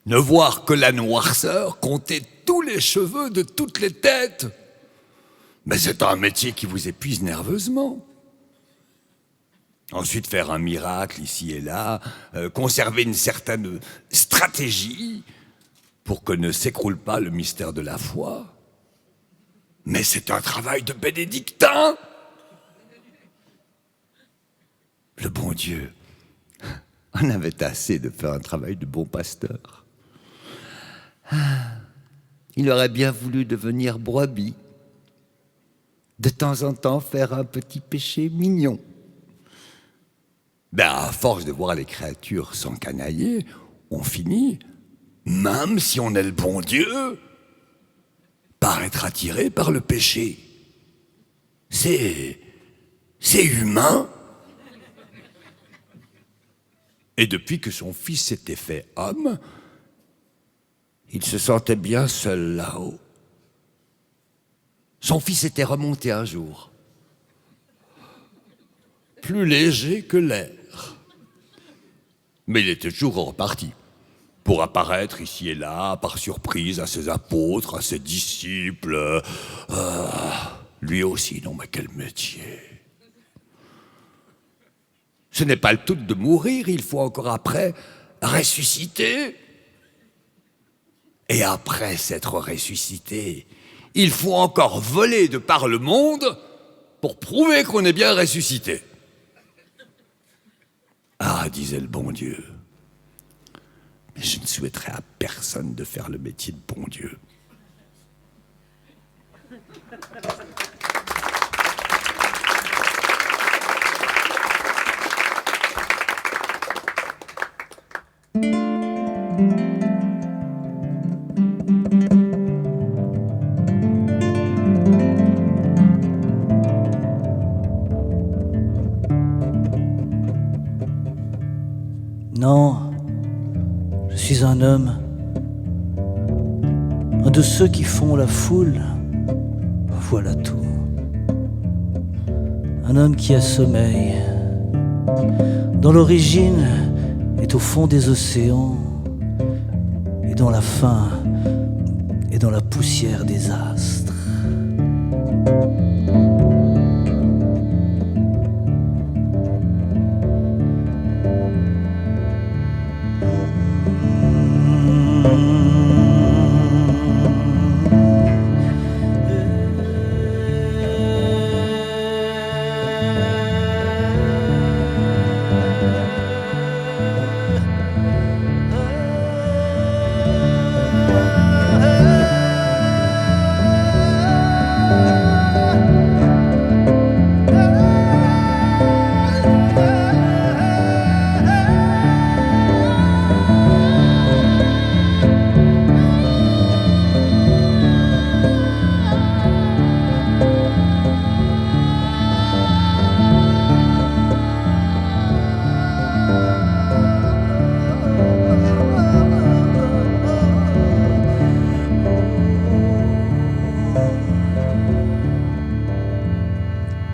ne voir que la noirceur, compter tous les cheveux de toutes les têtes. Mais c'est un métier qui vous épuise nerveusement. Ensuite, faire un miracle ici et là, conserver une certaine stratégie pour que ne s'écroule pas le mystère de la foi. Mais c'est un travail de bénédictin. Le bon Dieu en avait assez de faire un travail de bon pasteur. Il aurait bien voulu devenir brebis. De temps en temps, faire un petit péché mignon. Ben, à force de voir les créatures s'encanailler, on finit, même si on est le bon Dieu, par être attiré par le péché. C'est humain. Et depuis que son fils s'était fait homme, il se sentait bien seul là-haut. Son fils était remonté un jour, plus léger que l'air. Mais il était toujours reparti, pour apparaître ici et là, par surprise, à ses apôtres, à ses disciples. Lui aussi, non mais quel métier! Ce n'est pas le tout de mourir, il faut encore après ressusciter. Et après s'être ressuscité, il faut encore voler de par le monde pour prouver qu'on est bien ressuscité. Ah, disait le bon Dieu, mais je ne souhaiterais à personne de faire le métier de bon Dieu. Non, je suis un homme, un de ceux qui font la foule, voilà tout. Un homme qui a sommeil, dont l'origine est au fond des océans, et dont la fin est dans la poussière des astres.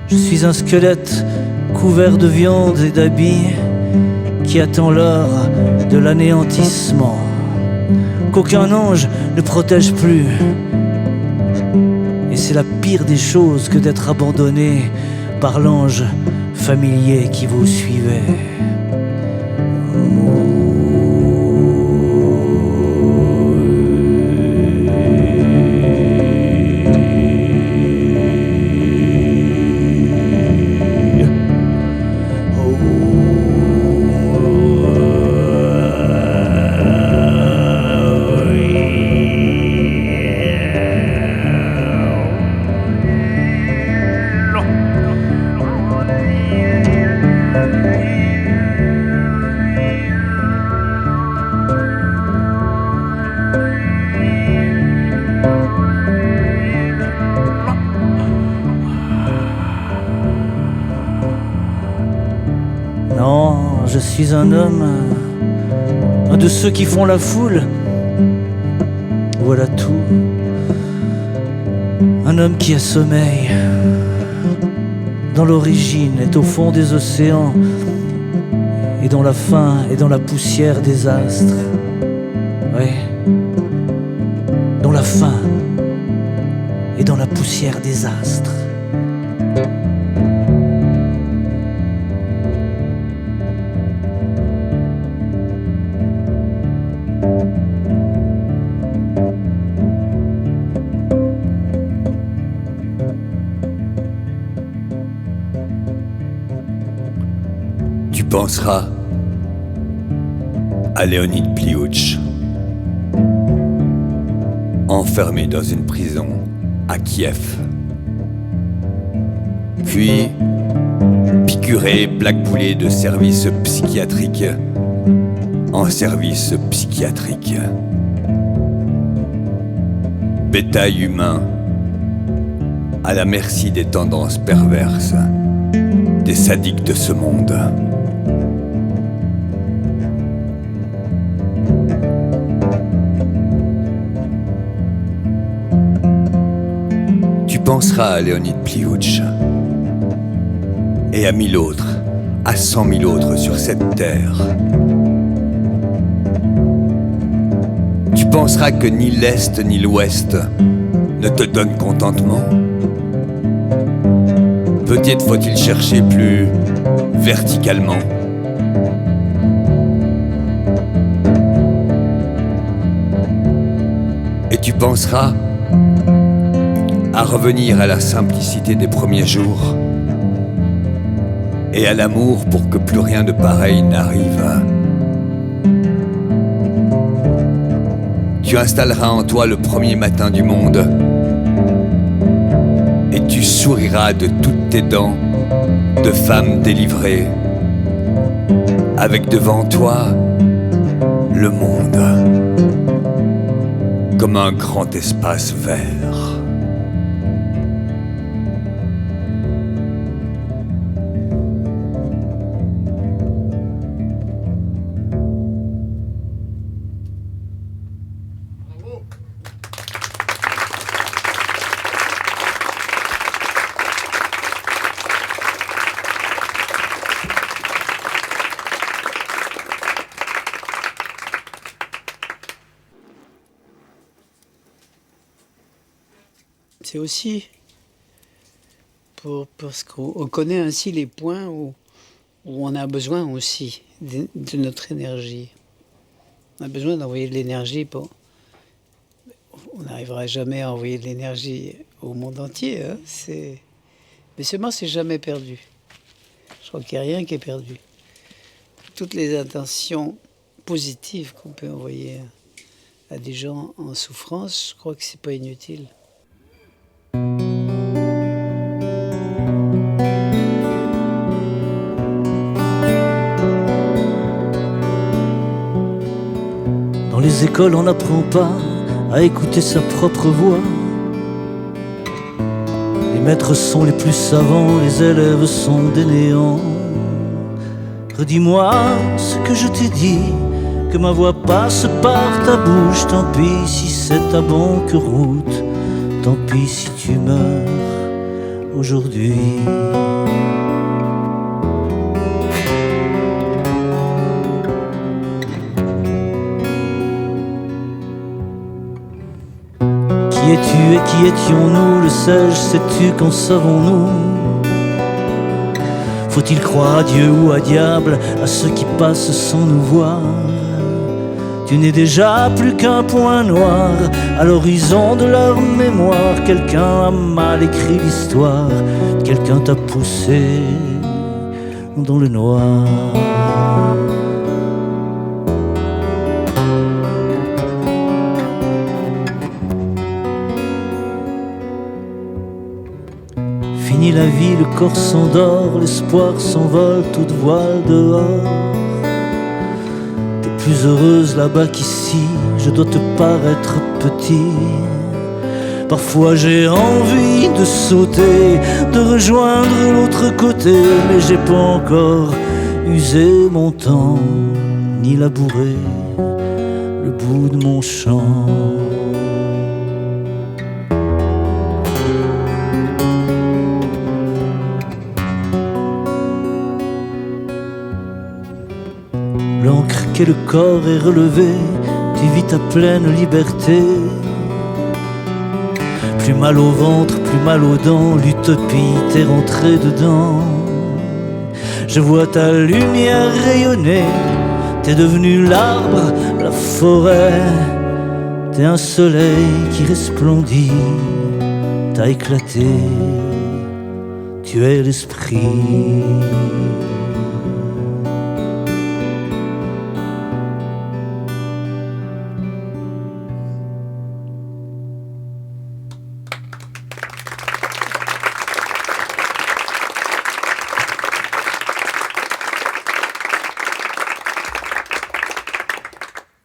Je suis un squelette couvert de viande et d'habits qui attend l'heure de l'anéantissement, qu'aucun ange ne protège plus. Et c'est la pire des choses que d'être abandonné par l'ange familier qui vous suivait. Non, je suis un homme, un de ceux qui font la foule. Voilà tout. Un homme qui a sommeil dans l'origine, est au fond des océans et dans la faim et dans la poussière des astres. Oui, dans la faim et dans la poussière des astres. Tu penseras à Léonid Pliouch, enfermé dans une prison à Kiev, puis piqûré, blackpoolé de service psychiatrique en service psychiatrique. Bétail humain à la merci des tendances perverses des sadiques de ce monde. Tu penseras à Léonid Pliouch et à 1000 autres, à 100 000 autres sur cette terre. Tu penseras que ni l'Est ni l'Ouest ne te donnent contentement. Peut-être faut-il chercher plus verticalement. Et tu penseras à revenir à la simplicité des premiers jours et à l'amour pour que plus rien de pareil n'arrive. Tu installeras en toi le premier matin du monde et tu souriras de toutes tes dents de femme délivrée, avec devant toi le monde comme un grand espace vert. C'est aussi parce qu'on connaît ainsi les points où on a besoin aussi de notre énergie. On a besoin d'envoyer de l'énergie. On n'arrivera jamais à envoyer de l'énergie au monde entier. Hein. Mais seulement, c'est jamais perdu. Je crois qu'il n'y a rien qui est perdu. Toutes les intentions positives qu'on peut envoyer à des gens en souffrance, je crois que c'est pas inutile. Dans les écoles, on n'apprend pas à écouter sa propre voix. Les maîtres sont les plus savants, les élèves sont des néants. Redis-moi ce que je t'ai dit, que ma voix passe par ta bouche. Tant pis si c'est ta banque route, tant pis si tu meurs aujourd'hui. Qui es-tu et qui étions-nous, le sais-je, sais-tu qu'en savons-nous? Faut-il croire à Dieu ou à diable, à ceux qui passent sans nous voir? Tu n'es déjà plus qu'un point noir à l'horizon de leur mémoire. Quelqu'un a mal écrit l'histoire, quelqu'un t'a poussé dans le noir. Fini la vie, le corps s'endort, l'espoir s'envole, toute voile dehors. T'es plus heureuse là-bas qu'ici, je dois te paraître petit. Parfois j'ai envie de sauter, de rejoindre l'autre côté, mais j'ai pas encore usé mon temps, ni labouré le bout de mon champ. L'encre qu'est le corps est relevée, tu vis ta pleine liberté. Plus mal au ventre, plus mal aux dents, l'utopie t'es rentré dedans. Je vois ta lumière rayonner, t'es devenu l'arbre, la forêt. T'es un soleil qui resplendit, t'as éclaté, tu es l'esprit.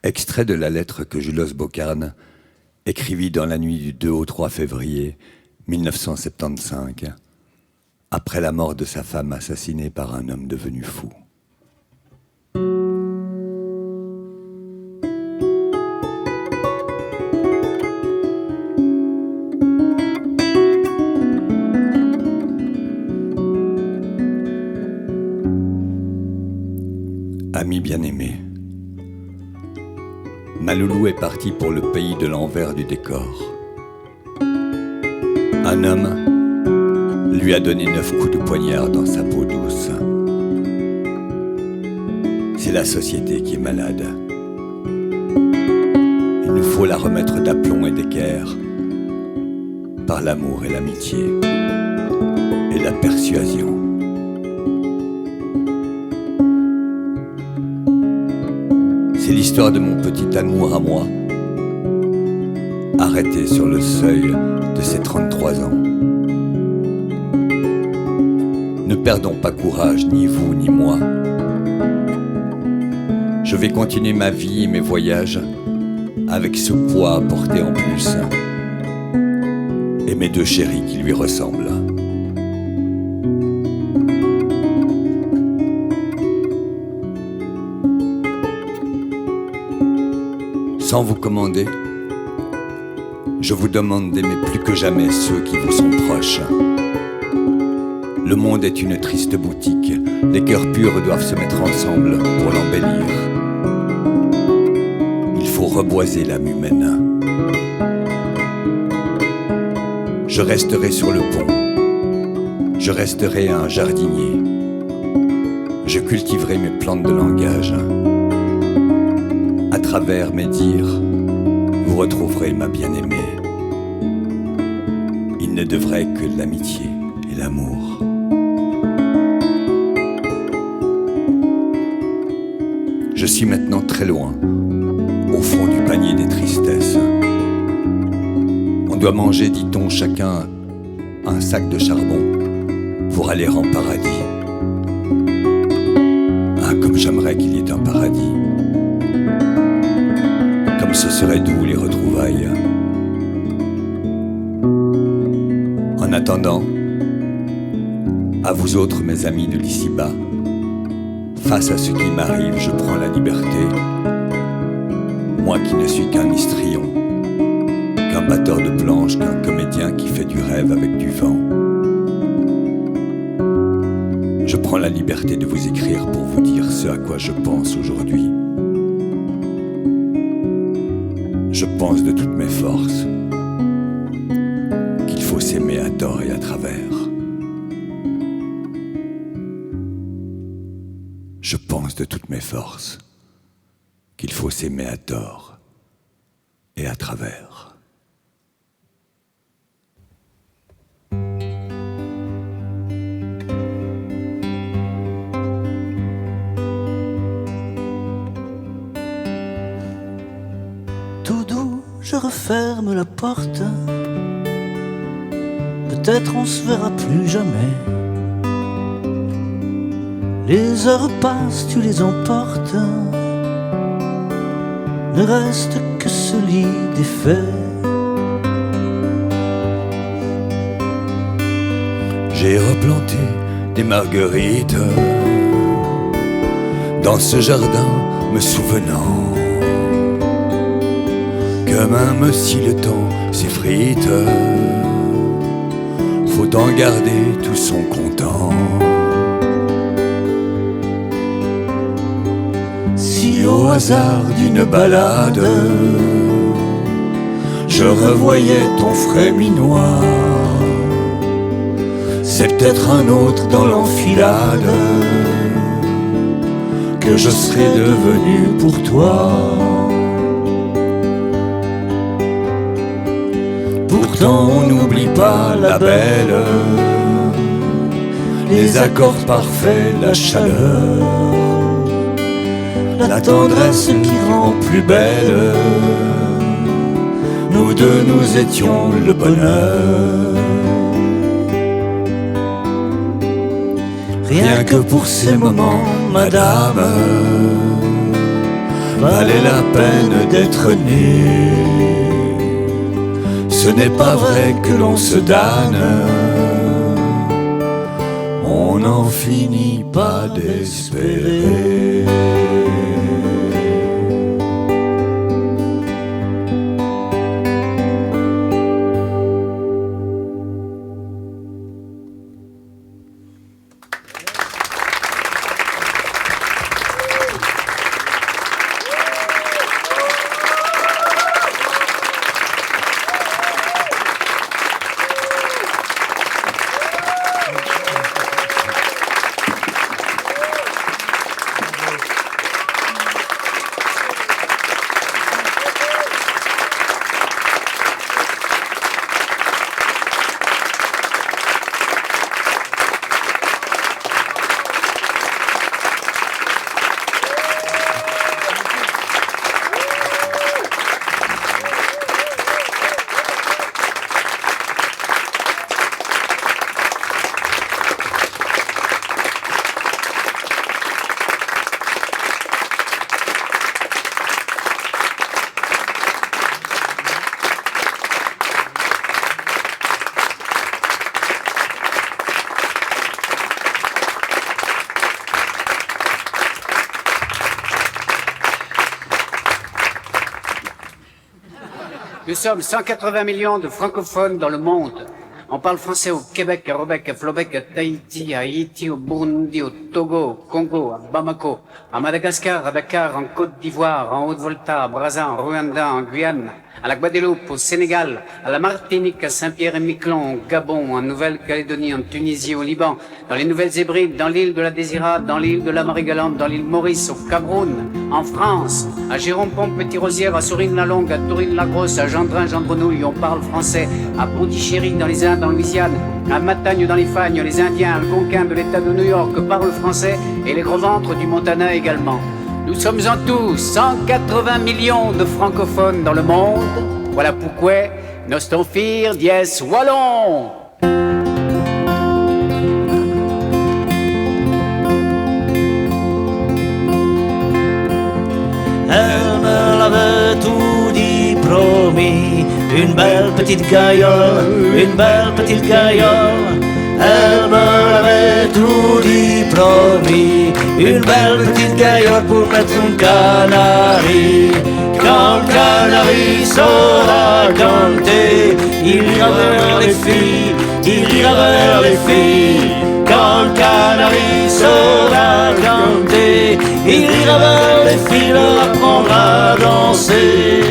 Extrait de la lettre que Julos Bocarn écrivit dans la nuit du 2 au 3 février 1975, après la mort de sa femme assassinée par un homme devenu fou. Ami bien-aimé, ma loulou est partie pour le pays de l'envers du décor. Un homme lui a donné 9 coups de poignard dans sa peau douce. C'est la société qui est malade. Il nous faut la remettre d'aplomb et d'équerre par l'amour et l'amitié et la persuasion. C'est l'histoire de mon petit amour à moi, arrêté sur le seuil de ses 33 ans. Ne perdons pas courage, ni vous ni moi. Je vais continuer ma vie et mes voyages avec ce poids à porter en plus et mes 2 chéris qui lui ressemblent. Sans vous commander, je vous demande d'aimer plus que jamais ceux qui vous sont proches. Le monde est une triste boutique, les cœurs purs doivent se mettre ensemble pour l'embellir. Il faut reboiser l'âme humaine. Je resterai sur le pont, je resterai un jardinier, je cultiverai mes plantes de langage. À travers mes dires, vous retrouverez ma bien-aimée. Il ne devrait que l'amitié et l'amour. Je suis maintenant très loin, au fond du panier des tristesses. On doit manger, dit-on, chacun un sac de charbon pour aller en paradis. Ah, comme j'aimerais qu'il y ait un paradis. Ce serait doux les retrouvailles. En attendant, à vous autres mes amis de l'ici-bas, face à ce qui m'arrive, je prends la liberté. Moi qui ne suis qu'un histrion, qu'un batteur de planche, qu'un comédien qui fait du rêve avec du vent. Je prends la liberté de vous écrire pour vous dire ce à quoi je pense aujourd'hui. Je pense de toutes mes forces qu'il faut s'aimer à tort et à travers. Je pense de toutes mes forces qu'il faut s'aimer à tort et à travers. Tout doux, je referme la porte. Peut-être on se verra plus jamais. Les heures passent, tu les emportes. Ne reste que ce lit défait. J'ai replanté des marguerites dans ce jardin, me souvenant que même si le temps s'effrite, faut en garder tout son content. Si au hasard d'une balade, je revoyais ton frais minois, c'est peut-être un autre dans l'enfilade que je serais devenu pour toi. Pourtant on n'oublie pas la belle, les accords parfaits, la chaleur, la tendresse qui rend plus belle. Nous deux, nous étions le bonheur. Rien que pour ces moments, madame, valait la peine d'être né. Ce n'est pas vrai que l'on se damne, on n'en finit pas d'espérer. Nous sommes 180 millions de francophones dans le monde. On parle français au Québec, à Robec, à Flobec, à Tahiti, à Haïti, au Burundi, au Togo, au Congo, à Bamako, à Madagascar, à Dakar, en Côte d'Ivoire, en Haute-Volta, à Brazza, en Rwanda, en Guyane, à la Guadeloupe, au Sénégal, à la Martinique, à Saint-Pierre-et-Miquelon, au Gabon, en Nouvelle-Calédonie, en Tunisie, au Liban, dans les Nouvelles-Hébrides, dans l'île de la Désirade, dans l'île de la Marie-Galante, dans l'île Maurice, au Cameroun, en France, à Jérôme-Pont-Petit-Rosière, à Sourine-la-Longue, à Tourine-la-Grosse, à Gendrin-Gendrenouille, on parle français, à Pondichéry, dans les Indes, en Louisiane, à Matagne, dans les Fagnes, les Indiens, Algonquins de l'État de New York parlent français et les gros ventres du Montana également. Nous sommes en tout 180 millions de francophones dans le monde. Voilà pourquoi Nostonfir dies wallon. Elle me l'avait tout dit, promis, une belle petite gaillole, une belle petite gaillole. Elle me l'avait tout dit, promis, une belle petite gaillole pour mettre un canari. Quand le canari saura canter, il ira vers les filles, il ira vers les filles. Quand quand le canari saura canter, il ira vers les filles, leur apprendra à danser.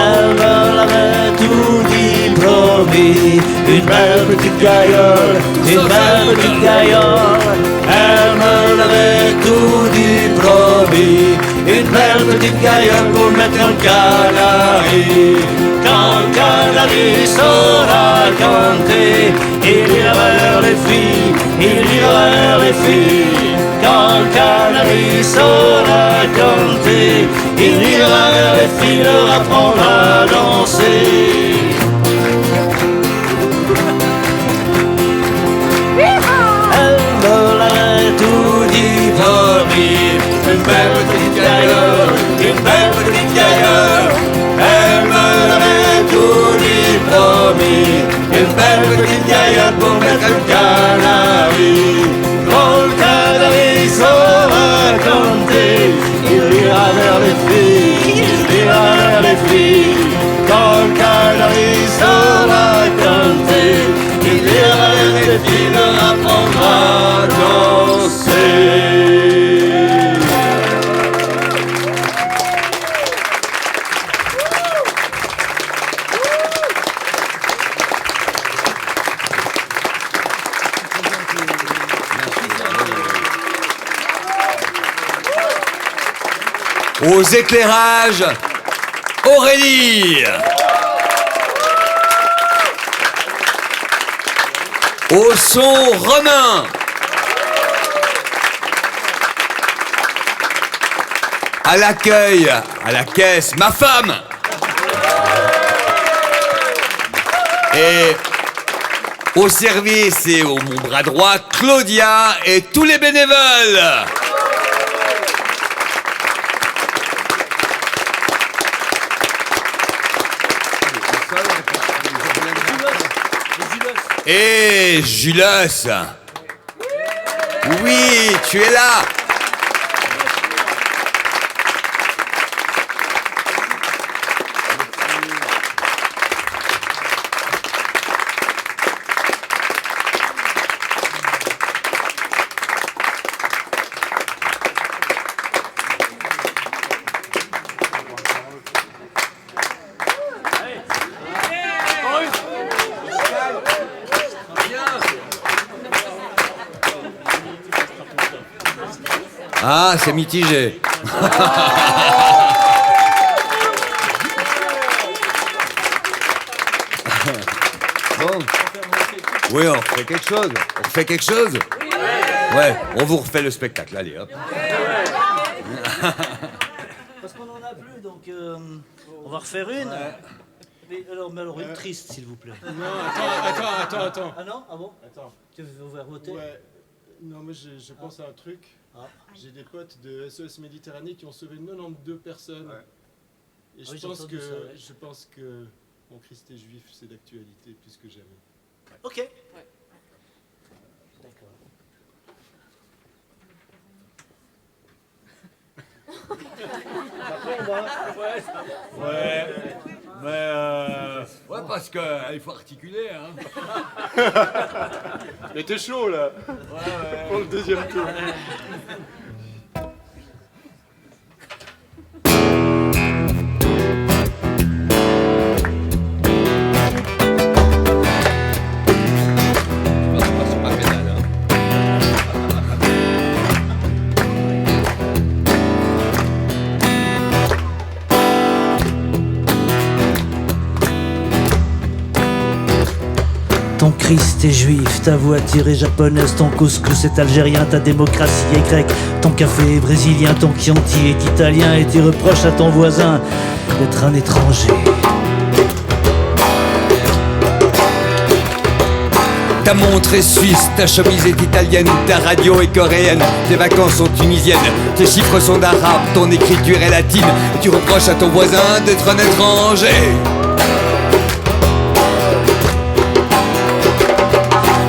Elle me l'avait tout dit, promis, une belle petite gaillole, une belle petite gaillole. Elle me l'avait tout dit, promis, une belle petite gaillole pour mettre un canari. Quand le canari saura canter, il ira vers les filles, il ira vers les filles. Quand le canari saura canter, il ira vers les filles, leur apprendra à danser. Elle me l'avait tout dit, promis, une belle petite gaillole, une belle petite gaillole. Elle me l'avait tout dit, promis, une belle petite gaillole pour mettre un canari. Quand le canari saura canter, il ira vers les filles, il ira vers les filles. Quand le canari saura canter, il ira vers les filles, leur apprendra à danser. Aux éclairages, Aurélie. Au son, Romain. À l'accueil, à la caisse, ma femme. Et au service et au mon bras droit, Claudia et tous les bénévoles. Et Jules, oui, tu es là. Ah, c'est mitigé. Bon. Oui, on refait quelque chose. On refait quelque chose. Ouais, on vous refait le spectacle. Allez, hop. Parce qu'on en a plus, donc on va refaire une. Mais alors une triste, s'il vous plaît. Non, attends. Ah non? Ah bon? Attends. Tu veux faire voter? Ouais. Non, mais je pense à un truc. Ah. J'ai des potes de SOS Méditerranée qui ont sauvé 92 personnes. Ouais. Et Ah oui, ouais. Je pense que mon Christ est juif, c'est d'actualité plus que jamais. Ok. Ouais. Ouais. Ouais, parce qu'il faut articuler, hein. Mais t'es chaud, là. Ouais. Pour le deuxième tour. Ton Christ est juif, ta voiture est japonaise, ton couscous est algérien, ta démocratie est grecque, ton café est brésilien, ton Chianti est italien et tu reproches à ton voisin d'être un étranger. Ta montre est suisse, ta chemise est italienne, ta radio est coréenne, tes vacances sont tunisiennes, tes chiffres sont d'arabe, ton écriture est latine, et tu reproches à ton voisin d'être un étranger.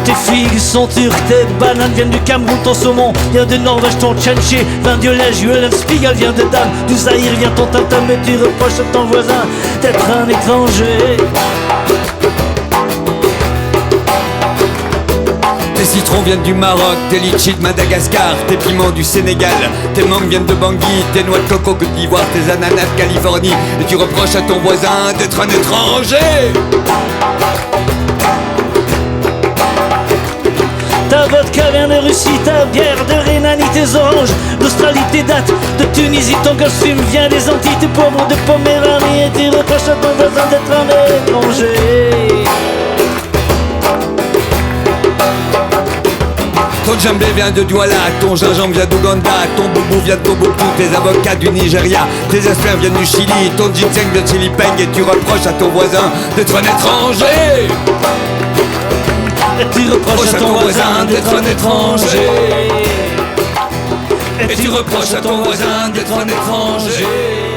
Tes figues sont turques, tes bananes viennent du Cameroun, ton saumon vient de Norvège, ton tchatché vient de Liège, Julen Spiegel vient de Dame, du Zaïre vient ton tam-tam et tu reproches à ton voisin d'être un étranger. Tes citrons viennent du Maroc, tes litchis de Madagascar, tes piments du Sénégal, tes mangues viennent de Bangui, tes noix de coco Côte d'Ivoire, tes ananas de Californie. Et tu reproches à ton voisin d'être un étranger. Ta vodka vient de Russie, ta bière de Rhénanie, tes oranges d'Australie, tes dattes de Tunisie, ton gosse fume vient des Antilles, tes poivrons de Poméranie. Et tu reproches à ton voisin d'être un étranger. Ton djembé vient de Douala, ton gingembre vient d'Ouganda, ton boubou vient de Tombouctou, tes avocats du Nigeria, tes aspirins viennent du Chili, ton ginseng vient de Philippines. Et tu reproches à ton voisin d'être un étranger. Et tu reproches à ton voisin d'être un étranger. Et tu reproches à ton voisin d'être un étranger.